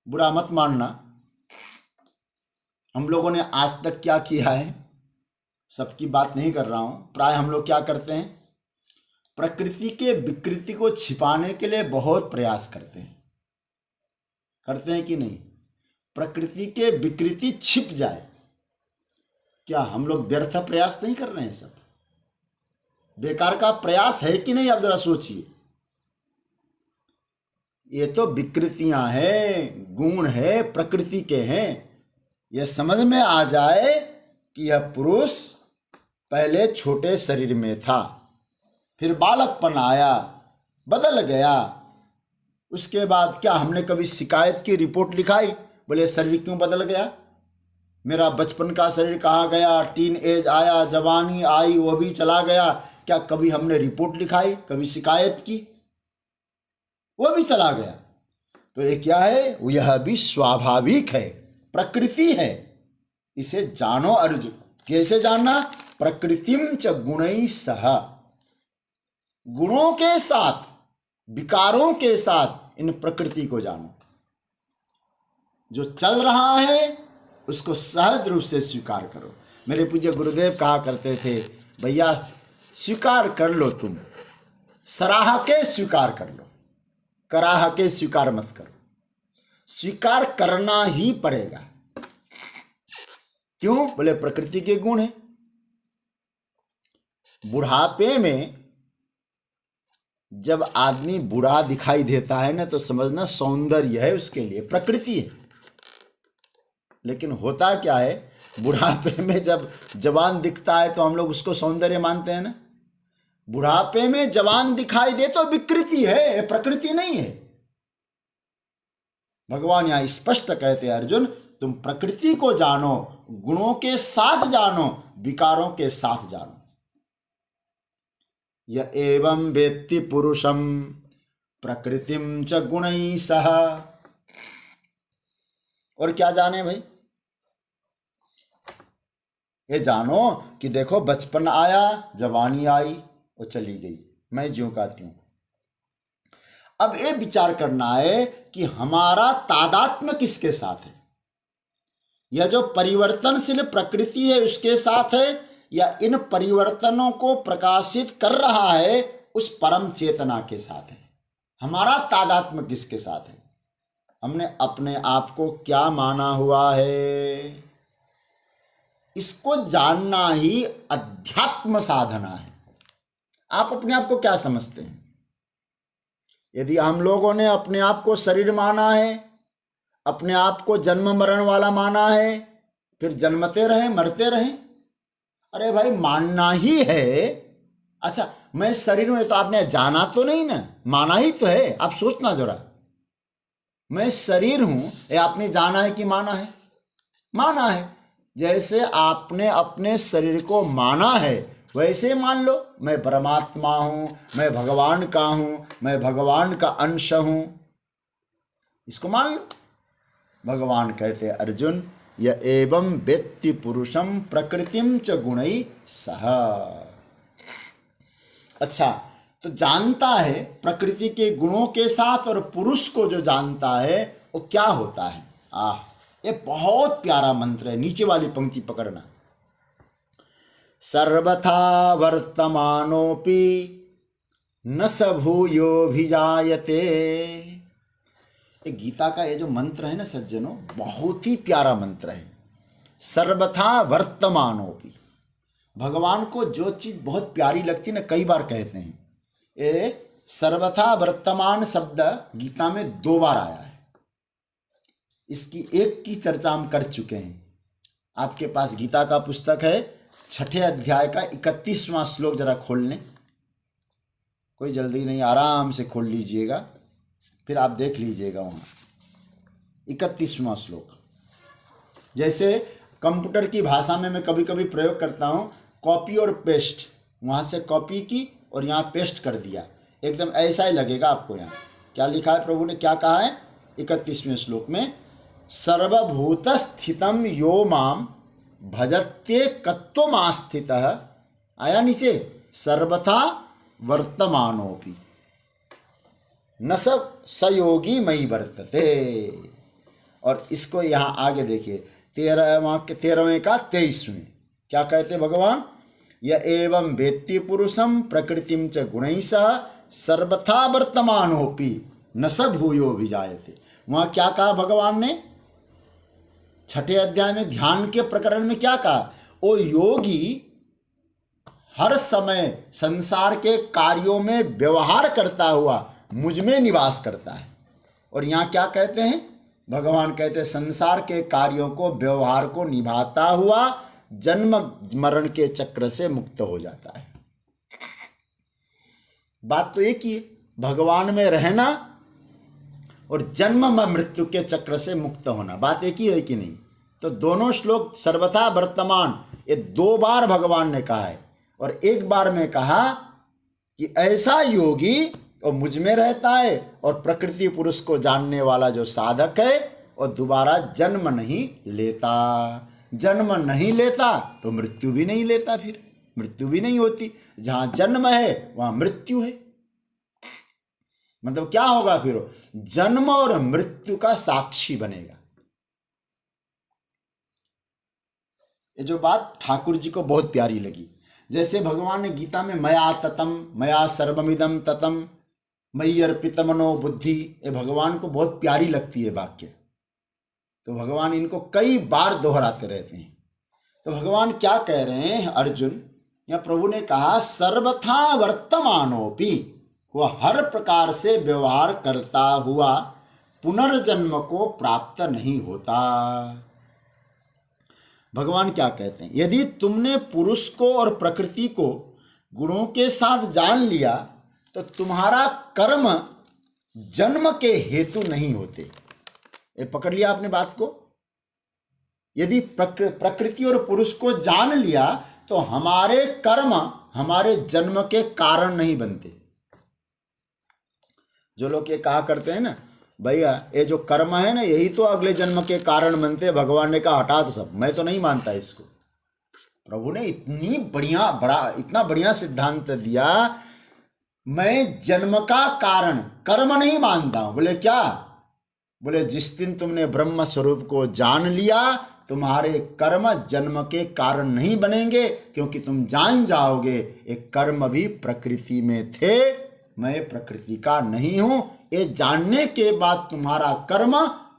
बुरा मत मानना, हम लोगों ने आज तक क्या किया है, सबकी बात नहीं कर रहा हूं, प्राय हम लोग क्या करते हैं, प्रकृति के विकृति को छिपाने के लिए बहुत प्रयास करते हैं कि नहीं? प्रकृति के विकृति छिप जाए, क्या हम लोग व्यर्थ प्रयास नहीं कर रहे हैं? सब बेकार का प्रयास है कि नहीं? आप जरा सोचिए। ये तो विकृतियां हैं, गुण है, प्रकृति के हैं। यह समझ में आ जाए कि यह पुरुष पहले छोटे शरीर में था, फिर बालकपन आया, बदल गया। उसके बाद क्या हमने कभी शिकायत की रिपोर्ट लिखाई? बोले शरीर क्यों बदल गया, मेरा बचपन का शरीर कहाँ गया, टीन एज आया, जवानी आई, वो भी चला गया। क्या कभी हमने रिपोर्ट लिखाई, कभी शिकायत की? वो भी चला गया। तो ये क्या है? यह भी स्वाभाविक है, प्रकृति है। इसे जानो अर्जुन। कैसे जानना? प्रकृतिम च गुणैः सह, गुणों के साथ, विकारों के साथ इन प्रकृति को जानो। जो चल रहा है उसको सहज रूप से स्वीकार करो। मेरे पूज्य गुरुदेव कहा करते थे, भैया स्वीकार कर लो, तुम सराह के स्वीकार कर लो, कराह के स्वीकार मत करो। स्वीकार करना ही पड़ेगा। क्यों? बोले प्रकृति के गुण है। बुढ़ापे में जब आदमी बूढ़ा दिखाई देता है ना, तो समझना सौंदर्य है, उसके लिए प्रकृति है। लेकिन होता क्या है, बुढ़ापे में जब जवान दिखता है तो हम लोग उसको सौंदर्य मानते हैं ना। बुढ़ापे में जवान दिखाई दे तो विकृति है, प्रकृति नहीं है। भगवान यहां स्पष्ट कहते हैं, अर्जुन तुम प्रकृति को जानो, गुणों के साथ जानो, विकारों के साथ जानो। य एवं वेत्ति पुरुषम प्रकृतिम च गुणैः सह। और क्या जाने भाई? ये जानो कि देखो बचपन आया, जवानी आई, वो चली गई, मैं ज्यों का त्यों। अब ये विचार करना है कि हमारा तादात्म्य किसके साथ है? यह जो परिवर्तनशील प्रकृति है उसके साथ है, या इन परिवर्तनों को प्रकाशित कर रहा है उस परम चेतना के साथ है? हमारा तादात्म्य किसके साथ है? हमने अपने आप को क्या माना हुआ है? इसको जानना ही अध्यात्म साधना है। आप अपने आप को क्या समझते हैं? यदि हम लोगों ने अपने आप को शरीर माना है, अपने आप को जन्म मरण वाला माना है, फिर जन्मते रहें मरते रहें। अरे भाई मानना ही है। अच्छा मैं शरीर हूं, तो आपने जाना तो नहीं ना, माना ही तो है। आप सोचना जरा, मैं शरीर हूं, ये आपने जाना है कि माना है? माना है। जैसे आपने अपने शरीर को माना है वैसे मान लो, मैं परमात्मा हूं, मैं भगवान का हूं, मैं भगवान का अंश हूं, इसको मान लो। भगवान कहते अर्जुन य एवं वेत्ति पुरुषम प्रकृतिम च गुणैः सह। अच्छा तो जानता है प्रकृति के गुणों के साथ, और पुरुष को जो जानता है वो क्या होता है? ये बहुत प्यारा मंत्र है। नीचे वाली पंक्ति पकड़ना, सर्वथा वर्तमानोपि न स भूयोऽभिजायते। गीता का ये जो मंत्र है ना सज्जनों, बहुत ही प्यारा मंत्र है। सर्वथा वर्तमानोपि, भगवान को जो चीज बहुत प्यारी लगती है ना, कई बार कहते हैं। ये सर्वथा वर्तमान शब्द गीता में 2 बार आया है। इसकी एक की चर्चा हम कर चुके हैं। आपके पास गीता का पुस्तक है, 6ठे अध्याय का 31वां श्लोक जरा खोल लें। कोई जल्दी नहीं, आराम से खोल लीजिएगा, फिर आप देख लीजिएगा वहाँ 31वां श्लोक। जैसे कंप्यूटर की भाषा में मैं कभी कभी प्रयोग करता हूँ, कॉपी और पेस्ट। वहाँ से कॉपी की और यहाँ पेस्ट कर दिया, एकदम ऐसा ही लगेगा आपको। यहाँ क्या लिखा है, प्रभु ने क्या कहा है 31वें श्लोक में, सर्वभूत स्थितम यो माम भजत्ये कत्वमास्थितः। आया नीचे, सर्वथा वर्तमानोपि। न सब सयोगी मई वर्तते। और इसको यहाँ आगे देखिए 13वें का 23वें क्या कहते भगवान, य एवं वेत्ति पुरुषम प्रकृतिम च गुणैः सह सर्वथा वर्तमानोपि न स भूयो विजायते। वहाँ क्या कहा भगवान ने, छठे अध्याय में ध्यान के प्रकरण में क्या कहा, ओ योगी हर समय संसार के कार्यों में व्यवहार करता हुआ मुझ में निवास करता है। और यहाँ क्या कहते हैं भगवान, कहते हैं संसार के कार्यों को व्यवहार को निभाता हुआ जन्म मरण के चक्र से मुक्त हो जाता है। बात तो एक ही है, भगवान में रहना और जन्म मृत्यु के चक्र से मुक्त होना, बात एक ही है कि नहीं। तो दोनों श्लोक सर्वथा वर्तमान ये 2 बार भगवान ने कहा है, और एक बार में कहा कि ऐसा योगी और मुझ में रहता है और प्रकृति पुरुष को जानने वाला जो साधक है और दोबारा जन्म नहीं लेता। जन्म नहीं लेता तो मृत्यु भी नहीं लेता, फिर मृत्यु भी नहीं होती। जहां जन्म है वहां मृत्यु है। मतलब क्या होगा फिर, जन्म और मृत्यु का साक्षी बनेगा। ये जो बात ठाकुर जी को बहुत प्यारी लगी, जैसे भगवान ने गीता में मया ततम मया सर्वमिदं ततम मयि अर्पित मनो बुद्धि, ये भगवान को बहुत प्यारी लगती है वाक्य, तो भगवान इनको कई बार दोहराते रहते हैं। तो भगवान क्या कह रहे हैं अर्जुन, या प्रभु ने कहा सर्वथा वर्तमानोपि, वह हर प्रकार से व्यवहार करता हुआ पुनर्जन्म को प्राप्त नहीं होता। भगवान क्या कहते हैं, यदि तुमने पुरुष को और प्रकृति को गुणों के साथ जान लिया तो तुम्हारा कर्म जन्म के हेतु नहीं होते। ये पकड़ लिया आपने बात को। यदि प्रकृति और पुरुष को जान लिया तो हमारे कर्म हमारे जन्म के कारण नहीं बनते। जो लोग ये कहा करते हैं ना, भैया ये जो कर्म है ना यही तो अगले जन्म के कारण बनते, भगवान ने कहा हटा तो सब, मैं तो नहीं मानता इसको। प्रभु ने इतना बढ़िया सिद्धांत दिया, मैं जन्म का कारण कर्म नहीं मानता हूं। बोले क्या, बोले जिस दिन तुमने ब्रह्म स्वरूप को जान लिया तुम्हारे कर्म जन्म के कारण नहीं बनेंगे, क्योंकि तुम जान जाओगे ये कर्म भी प्रकृति में थे, मैं प्रकृति का नहीं हूं। ये जानने के बाद तुम्हारा कर्म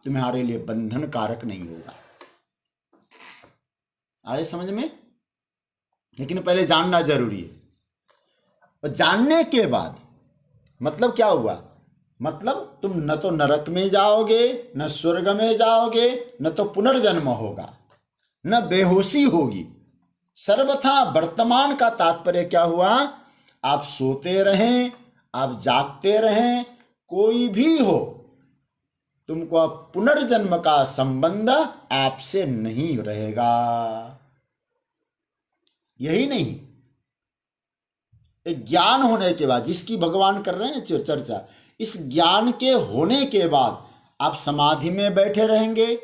तुम्हारे लिए बंधन कारक नहीं होगा। आए समझ में? लेकिन पहले जानना जरूरी है। और जानने के बाद मतलब क्या हुआ, मतलब तुम न तो नरक में जाओगे, न स्वर्ग में जाओगे, न तो पुनर्जन्म होगा, न बेहोशी होगी। सर्वथा वर्तमान का तात्पर्य क्या हुआ, आप सोते रहें, आप जागते रहें, कोई भी हो, तुमको अब पुनर्जन्म का संबंध आपसे नहीं रहेगा। यही नहीं, एक ज्ञान होने के बाद, जिसकी भगवान कर रहे हैं चर्चा, इस ज्ञान के होने के बाद आप समाधि में बैठे रहेंगे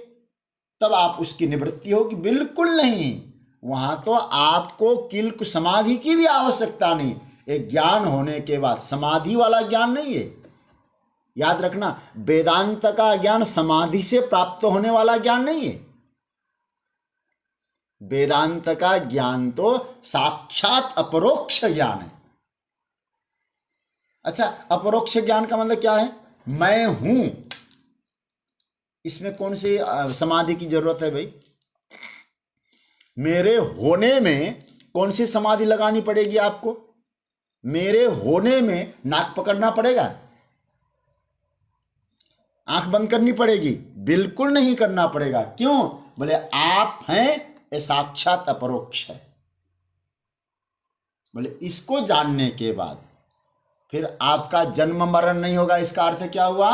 तब आप उसकी निवृत्ति होगी? बिल्कुल नहीं। वहां तो आपको किल्क समाधि की भी आवश्यकता नहीं। एक ज्ञान होने के बाद, समाधि वाला ज्ञान नहीं है, याद रखना। वेदांत का ज्ञान समाधि से प्राप्त होने वाला ज्ञान नहीं है। वेदांत का ज्ञान तो साक्षात अपरोक्ष ज्ञान है। अच्छा, अपरोक्ष ज्ञान का मतलब क्या है, मैं हूं, इसमें कौन सी समाधि की जरूरत है भाई? मेरे होने में कौन सी समाधि लगानी पड़ेगी आपको? मेरे होने में नाक पकड़ना पड़ेगा, आंख बंद करनी पड़ेगी? बिल्कुल नहीं करना पड़ेगा। क्यों? बोले आप हैं ये साक्षात अपरोक्ष है। बोले इसको जानने के बाद फिर आपका जन्म मरण नहीं होगा। इसका अर्थ क्या हुआ,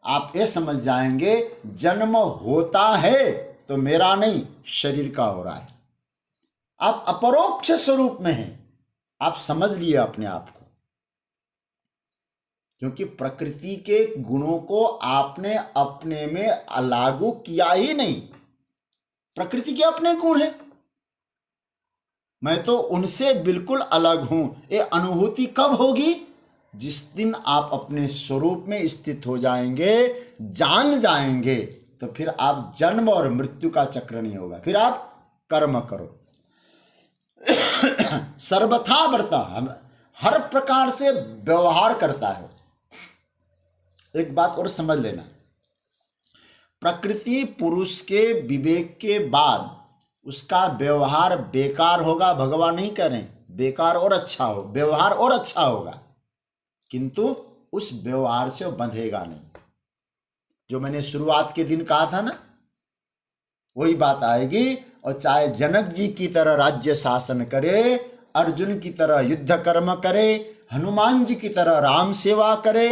आप ये समझ जाएंगे जन्म होता है तो मेरा नहीं, शरीर का हो रहा है। आप अपरोक्ष स्वरूप में हैं, आप समझ लिए अपने आप को, क्योंकि प्रकृति के गुणों को आपने अपने में लागू किया ही नहीं। प्रकृति के अपने गुण हैं, मैं तो उनसे बिल्कुल अलग हूं। ये अनुभूति कब होगी, जिस दिन आप अपने स्वरूप में स्थित हो जाएंगे, जान जाएंगे, तो फिर आप जन्म और मृत्यु का चक्र नहीं होगा। फिर आप कर्म करो। सर्वथा वर्ता, हर प्रकार से व्यवहार करता है। एक बात और समझ लेना, प्रकृति पुरुष के विवेक के बाद उसका व्यवहार बेकार होगा, भगवान नहीं कह रहे बेकार और अच्छा हो, व्यवहार और अच्छा होगा, किंतु उस व्यवहार से वो बंधेगा नहीं। जो मैंने शुरुआत के दिन कहा था ना, वही बात आएगी। और चाहे जनक जी की तरह राज्य शासन करे, अर्जुन की तरह युद्ध कर्म करे, हनुमान जी की तरह राम सेवा करे,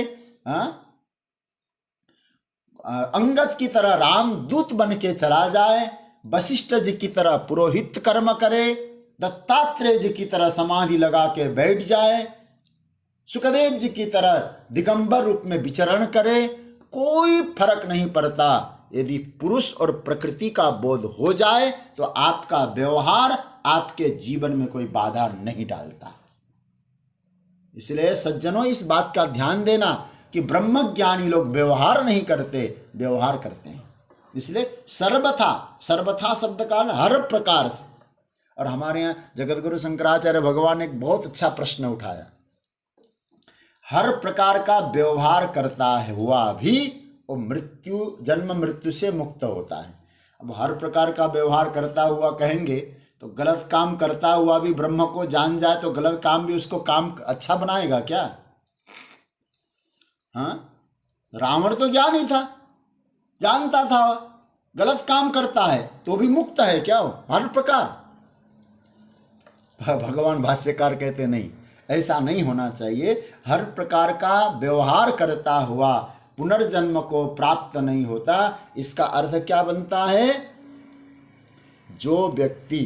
अंगद की तरह राम दूत बन के चला जाए, वशिष्ठ जी की तरह पुरोहित कर्म करे, दत्तात्रेय जी की तरह समाधि लगा के बैठ जाए, सुखदेव जी की तरह दिगंबर रूप में विचरण करे, कोई फर्क नहीं पड़ता। यदि पुरुष और प्रकृति का बोध हो जाए तो आपका व्यवहार आपके जीवन में कोई बाधा नहीं डालता। इसलिए सज्जनों, इस बात का ध्यान देना कि ब्रह्मज्ञानी लोग व्यवहार नहीं करते, व्यवहार करते हैं। इसलिए सर्वथा, सर्वथा शब्द का हर प्रकार से। और हमारे यहाँ जगतगुरु शंकराचार्य भगवान ने एक बहुत अच्छा प्रश्न उठाया, हर प्रकार का व्यवहार करता है हुआ भी वो मृत्यु, जन्म मृत्यु से मुक्त होता है। अब हर प्रकार का व्यवहार करता हुआ कहेंगे तो गलत काम करता हुआ भी ब्रह्म को जान जाए तो गलत काम भी उसको काम अच्छा बनाएगा क्या? हाँ, रावण तो ज्ञान ही था, जानता था, गलत काम करता है तो भी मुक्त है क्या हो? हर प्रकार। भगवान भाष्यकार कहते नहीं, ऐसा नहीं होना चाहिए। हर प्रकार का व्यवहार करता हुआ पुनर्जन्म को प्राप्त नहीं होता। इसका अर्थ क्या बनता है? जो व्यक्ति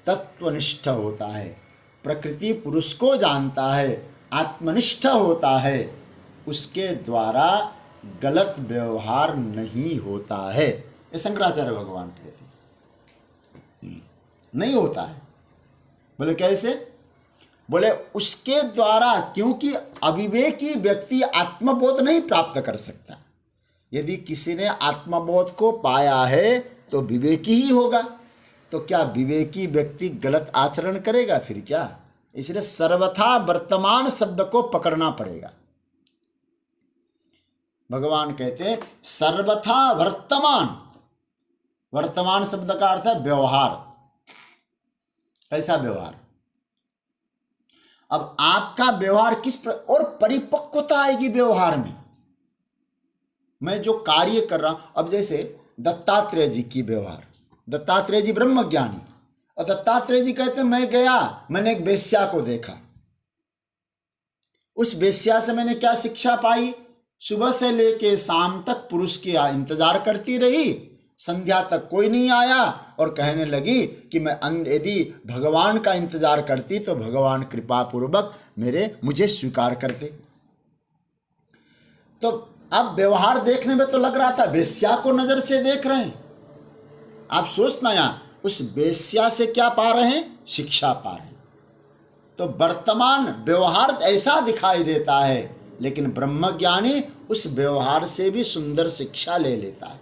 तत्वनिष्ठ होता है, प्रकृति पुरुष को जानता है, आत्मनिष्ठ होता है, उसके द्वारा गलत व्यवहार नहीं होता है। ये शंकराचार्य भगवान कहते हैं, नहीं होता है। बोले कैसे? बोले उसके द्वारा, क्योंकि अविवेकी व्यक्ति आत्मबोध नहीं प्राप्त कर सकता। यदि किसी ने आत्मबोध को पाया है तो विवेकी ही होगा। तो क्या विवेकी व्यक्ति गलत आचरण करेगा फिर क्या? इसलिए सर्वथा वर्तमान शब्द को पकड़ना पड़ेगा। भगवान कहते हैं सर्वथा वर्तमान। वर्तमान शब्द का अर्थ है व्यवहार। कैसा व्यवहार? अब आपका व्यवहार और परिपक्वता आएगी व्यवहार में। मैं जो कार्य कर रहा हूं, अब जैसे दत्तात्रेय जी की व्यवहार, दत्तात्रेय जी ब्रह्मज्ञानी, और दत्तात्रेय जी कहते हैं मैं गया, मैंने एक वेश्या को देखा, उस वेश्या से मैंने क्या शिक्षा पाई? सुबह से लेके शाम तक पुरुष की इंतजार करती रही, संध्या तक कोई नहीं आया, और कहने लगी कि मैं यदि भगवान का इंतजार करती तो भगवान कृपा पूर्वक मुझे स्वीकार करते। तो अब व्यवहार देखने में तो लग रहा था वेश्या को नजर से देख रहे हैं। आप सोचना, यहाँ उस वेश्या से क्या पा रहे हैं? शिक्षा पा रहे हैं। तो वर्तमान व्यवहार ऐसा दिखाई देता है, लेकिन ब्रह्मज्ञानी उस व्यवहार से भी सुंदर शिक्षा ले लेता है।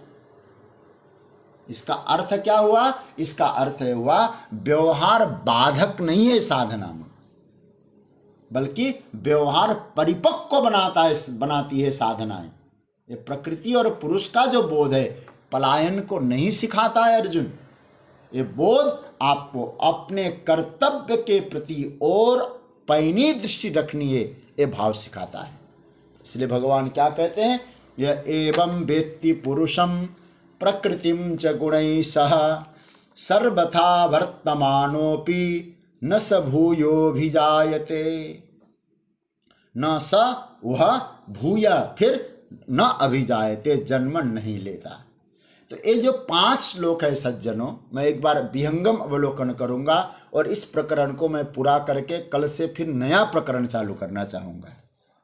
इसका अर्थ क्या हुआ? इसका अर्थ हुआ व्यवहार बाधक नहीं है साधना में, बल्कि व्यवहार परिपक्व बनाती है साधनाएं। ये प्रकृति और पुरुष का जो बोध है पलायन को नहीं सिखाता है अर्जुन। ये बोध आपको अपने कर्तव्य के प्रति और पैनी दृष्टि रखनी है, ये भाव सिखाता है। इसलिए भगवान क्या कहते हैं? यह एवं वेत्ति पुरुषम प्रकृतिम च गुणैः सह सर्वथा वर्तमानोपि न स भूयोभिजायते। न स वह भूय फिर न अभिजायते, जन्म नहीं लेता। तो ये जो 5 श्लोक है सज्जनों, मैं एक बार विहंगम अवलोकन करूंगा और इस प्रकरण को मैं पूरा करके कल से फिर नया प्रकरण चालू करना चाहूँगा।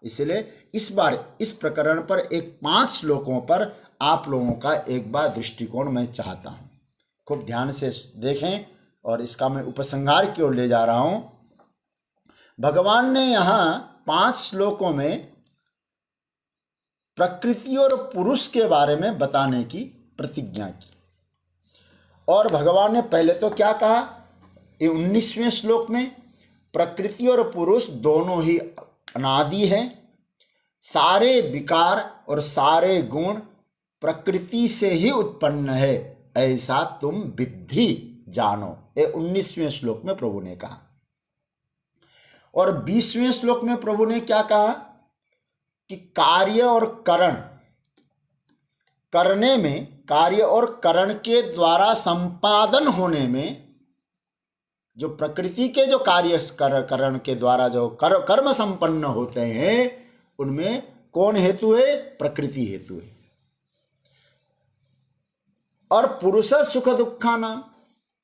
इसलिए इस बार इस प्रकरण पर एक 5 श्लोकों पर आप लोगों का एक बार दृष्टिकोण मैं चाहता हूँ। खूब ध्यान से देखें और इसका मैं उपसंहार की ओर ले जा रहा हूँ। भगवान ने यहाँ 5 श्लोकों में प्रकृति और पुरुष के बारे में बताने की प्रतिज्ञा की। और भगवान ने पहले तो क्या कहा, ये 19वें श्लोक में प्रकृति और पुरुष दोनों ही अनादि हैं, सारे विकार और सारे गुण प्रकृति से ही उत्पन्न है, ऐसा तुम विद्धि जानो। ये 19वें श्लोक में प्रभु ने कहा। और 20वें श्लोक में प्रभु ने क्या कहा कि कार्य और करण, करने में, कार्य और करण के द्वारा संपादन होने में, जो प्रकृति के जो कार्य करण के द्वारा जो कर्म संपन्न होते हैं, उनमें कौन हेतु है? प्रकृति हेतु है। और पुरुष सुख दुखा नाम,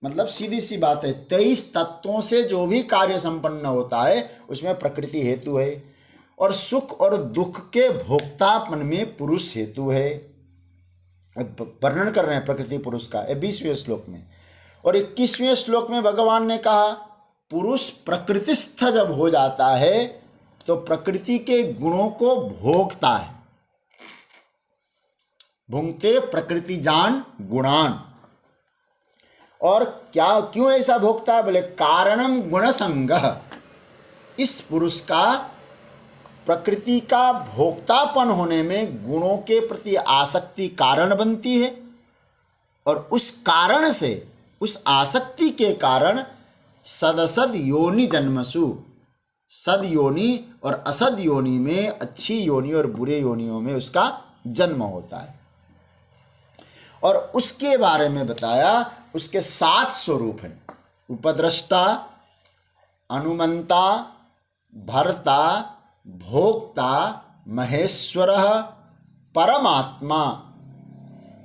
मतलब सीधी सी बात है, 23 तत्वों से जो भी कार्य संपन्न होता है उसमें प्रकृति हेतु है। और सुख और दुख के भोक्तापन में पुरुष हेतु है। वर्णन कर रहे हैं प्रकृति पुरुष का 20वें श्लोक में। और 21वें श्लोक में भगवान ने कहा पुरुष प्रकृतिस्थ जब हो जाता है तो प्रकृति के गुणों को भोगता है। भुंक्ते प्रकृति जान गुणान। और क्या, क्यों ऐसा भोगता है? बोले कारणम गुण संगह। इस पुरुष का प्रकृति का भोक्तापन होने में गुणों के प्रति आसक्ति कारण बनती है। और उस कारण से, उस आसक्ति के कारण सदसद योनि जन्मसु, सद योनि और असद योनि में, अच्छी योनि और बुरे योनियों में उसका जन्म होता है। और उसके बारे में बताया, उसके 7 स्वरूप हैं। उपद्रष्टा, अनुमंता, भर्ता, भोक्ता, महेश्वरः, परमात्मा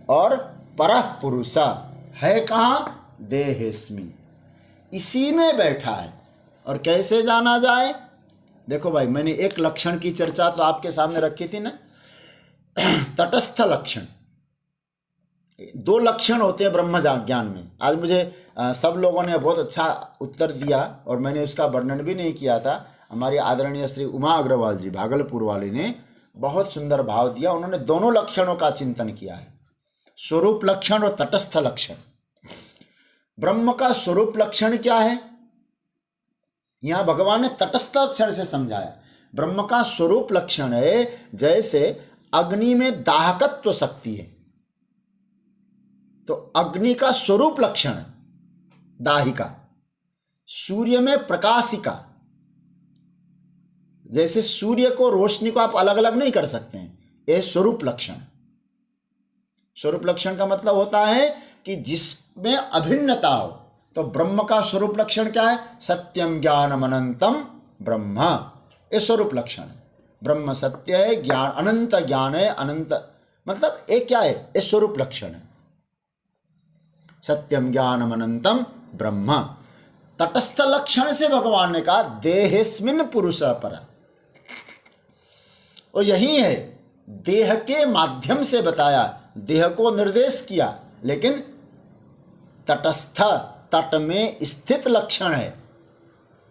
और परः पुरुष है। कहाँ? देहेस्मिन्, इसी में बैठा है। और कैसे जाना जाए? देखो भाई, मैंने एक लक्षण की चर्चा तो आपके सामने रखी थी ना, तटस्थ लक्षण। 2 लक्षण होते हैं ब्रह्म ज्ञान में। आज मुझे सब लोगों ने बहुत अच्छा उत्तर दिया और मैंने उसका वर्णन भी नहीं किया था। हमारी आदरणीय श्री उमा अग्रवाल जी भागलपुर वाले ने बहुत सुंदर भाव दिया। उन्होंने दोनों लक्षणों का चिंतन किया है, स्वरूप लक्षण और तटस्थ लक्षण। ब्रह्म का स्वरूप लक्षण क्या है? यहां भगवान ने तटस्थ लक्षण से समझाया। ब्रह्म का स्वरूप लक्षण है, जैसे अग्नि में दाहकत्व शक्ति है तो अग्नि का स्वरूप लक्षण है दाहिका। सूर्य में प्रकाशिका, जैसे सूर्य को, रोशनी को आप अलग अलग नहीं कर सकते हैं, यह स्वरूप लक्षण। स्वरूप लक्षण का मतलब होता है कि जिसमें अभिन्नता हो। तो ब्रह्म का स्वरूप लक्षण क्या है? सत्यम ज्ञानम अनंतम ब्रह्म, ये स्वरूप लक्षण है। ब्रह्म सत्य है, ज्ञान अनंत ज्ञान है। अनंत मतलब ये क्या है? ये स्वरूप लक्षण है। सत्यम ज्ञानम अनंतम ब्रह्म। तटस्थ लक्षण से भगवान ने कहा देहेस्मिन् पुरुष पर, और यही है, देह के माध्यम से बताया, देह को निर्देश किया, लेकिन तटस्थ, तट में स्थित लक्षण है।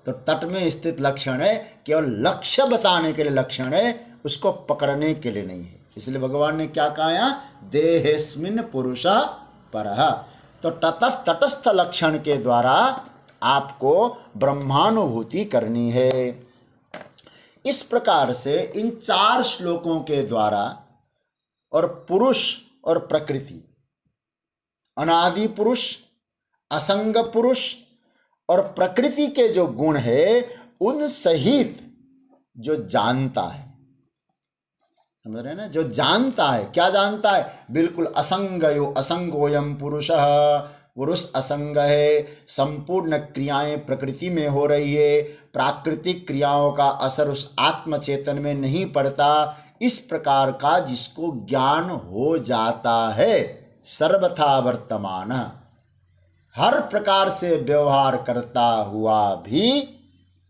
तो तट में स्थित लक्षण है, केवल लक्ष्य बताने के लिए लक्षण है, उसको पकड़ने के लिए नहीं है। इसलिए भगवान ने क्या कहा? देहेस्मिन् पुरुष परः। तो तटस्थ लक्षण के द्वारा आपको ब्रह्मानुभूति करनी है। इस प्रकार से इन 4 श्लोकों के द्वारा, और पुरुष और प्रकृति, अनादि पुरुष, असंग पुरुष और प्रकृति के जो गुण है उन सहित जो जानता है, समझ रहे हैं ना? जो जानता है, क्या जानता है? बिल्कुल असंगयो असंगोयम पुरुषः, पुरुष असंग है, संपूर्ण क्रियाएं प्रकृति में हो रही है, प्राकृतिक क्रियाओं का असर उस आत्मचेतन में नहीं पड़ता। इस प्रकार का जिसको ज्ञान हो जाता है, सर्वथा वर्तमान, हर प्रकार से व्यवहार करता हुआ भी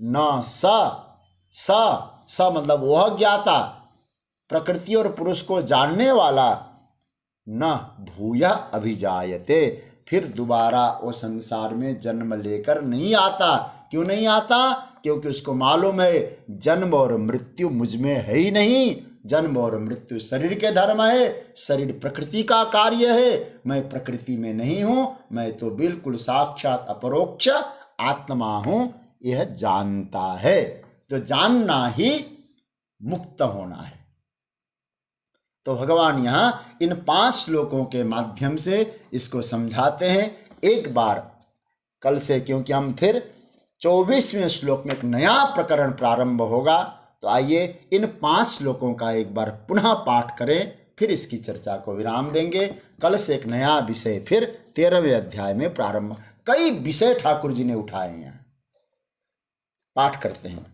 न स मतलब वह ज्ञाता, प्रकृति और पुरुष को जानने वाला, न भूयः अभिजायते, फिर दोबारा वो संसार में जन्म लेकर नहीं आता। क्यों नहीं आता? क्योंकि उसको मालूम है जन्म और मृत्यु मुझ में है ही नहीं। जन्म और मृत्यु शरीर के धर्म है, शरीर प्रकृति का कार्य है, मैं प्रकृति में नहीं हूं, मैं तो बिल्कुल साक्षात अपरोक्ष आत्मा हूं, यह जानता है। तो जानना ही मुक्त होना है। तो भगवान यहां इन 5 श्लोकों के माध्यम से इसको समझाते हैं। एक बार कल से, क्योंकि हम फिर 24वें श्लोक में एक नया प्रकरण प्रारंभ होगा, तो आइए इन 5 श्लोकों का एक बार पुनः पाठ करें, फिर इसकी चर्चा को विराम देंगे। कल से एक नया विषय फिर 13वें अध्याय में प्रारंभ। कई विषय ठाकुर जी ने उठाए हैं, पाठ करते हैं।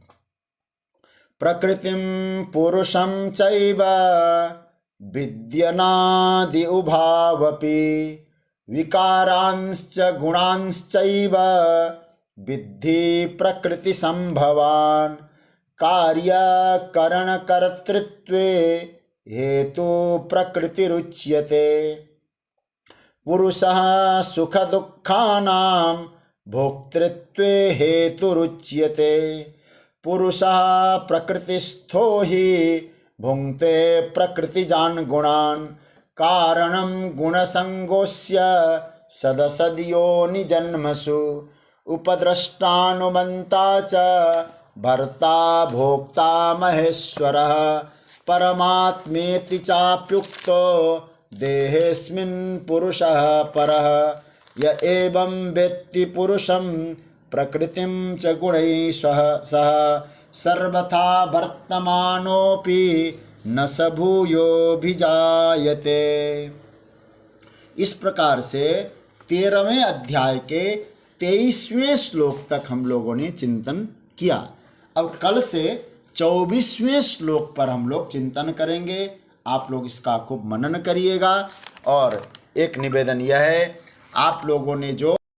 प्रकृतिम पुरुषम चैव विद्यनादि उभावपि विकारांश्च गुणांश्चैव विद्धि प्रकृति संभवान् कार्यकरणकर्तृत्वे हेतु प्रकृतिरुच्यते। पुरुषः सुखदुःखानां भोक्तृत्वे हेतुरुच्यते। पुरुषः प्रकृतिस्थो हि भुङ्क्ते प्रकृतिजान् गुणान् कारणं गुणसङ्गोऽस्य सदसद्योनिजन्मसु उपद्रष्टानुमन्ता च भर्ता भोक्ता महेश्वरः परमात्मेति चाप्युक्तो देहेऽस्मिन् पुरुषः परः। य एवं वेत्ति पुरुषं प्रकृतिं च गुणैः सह सर्वथा वर्तमानोऽपि न स भूयोऽभिजायते। इस प्रकार से 13वें अध्याय के 23वें श्लोक तक हम लोगों ने चिंतन किया। अब कल से 24वें श्लोक पर हम लोग चिंतन करेंगे। आप लोग इसका खूब मनन करिएगा। और एक निवेदन यह है, आप लोगों ने जो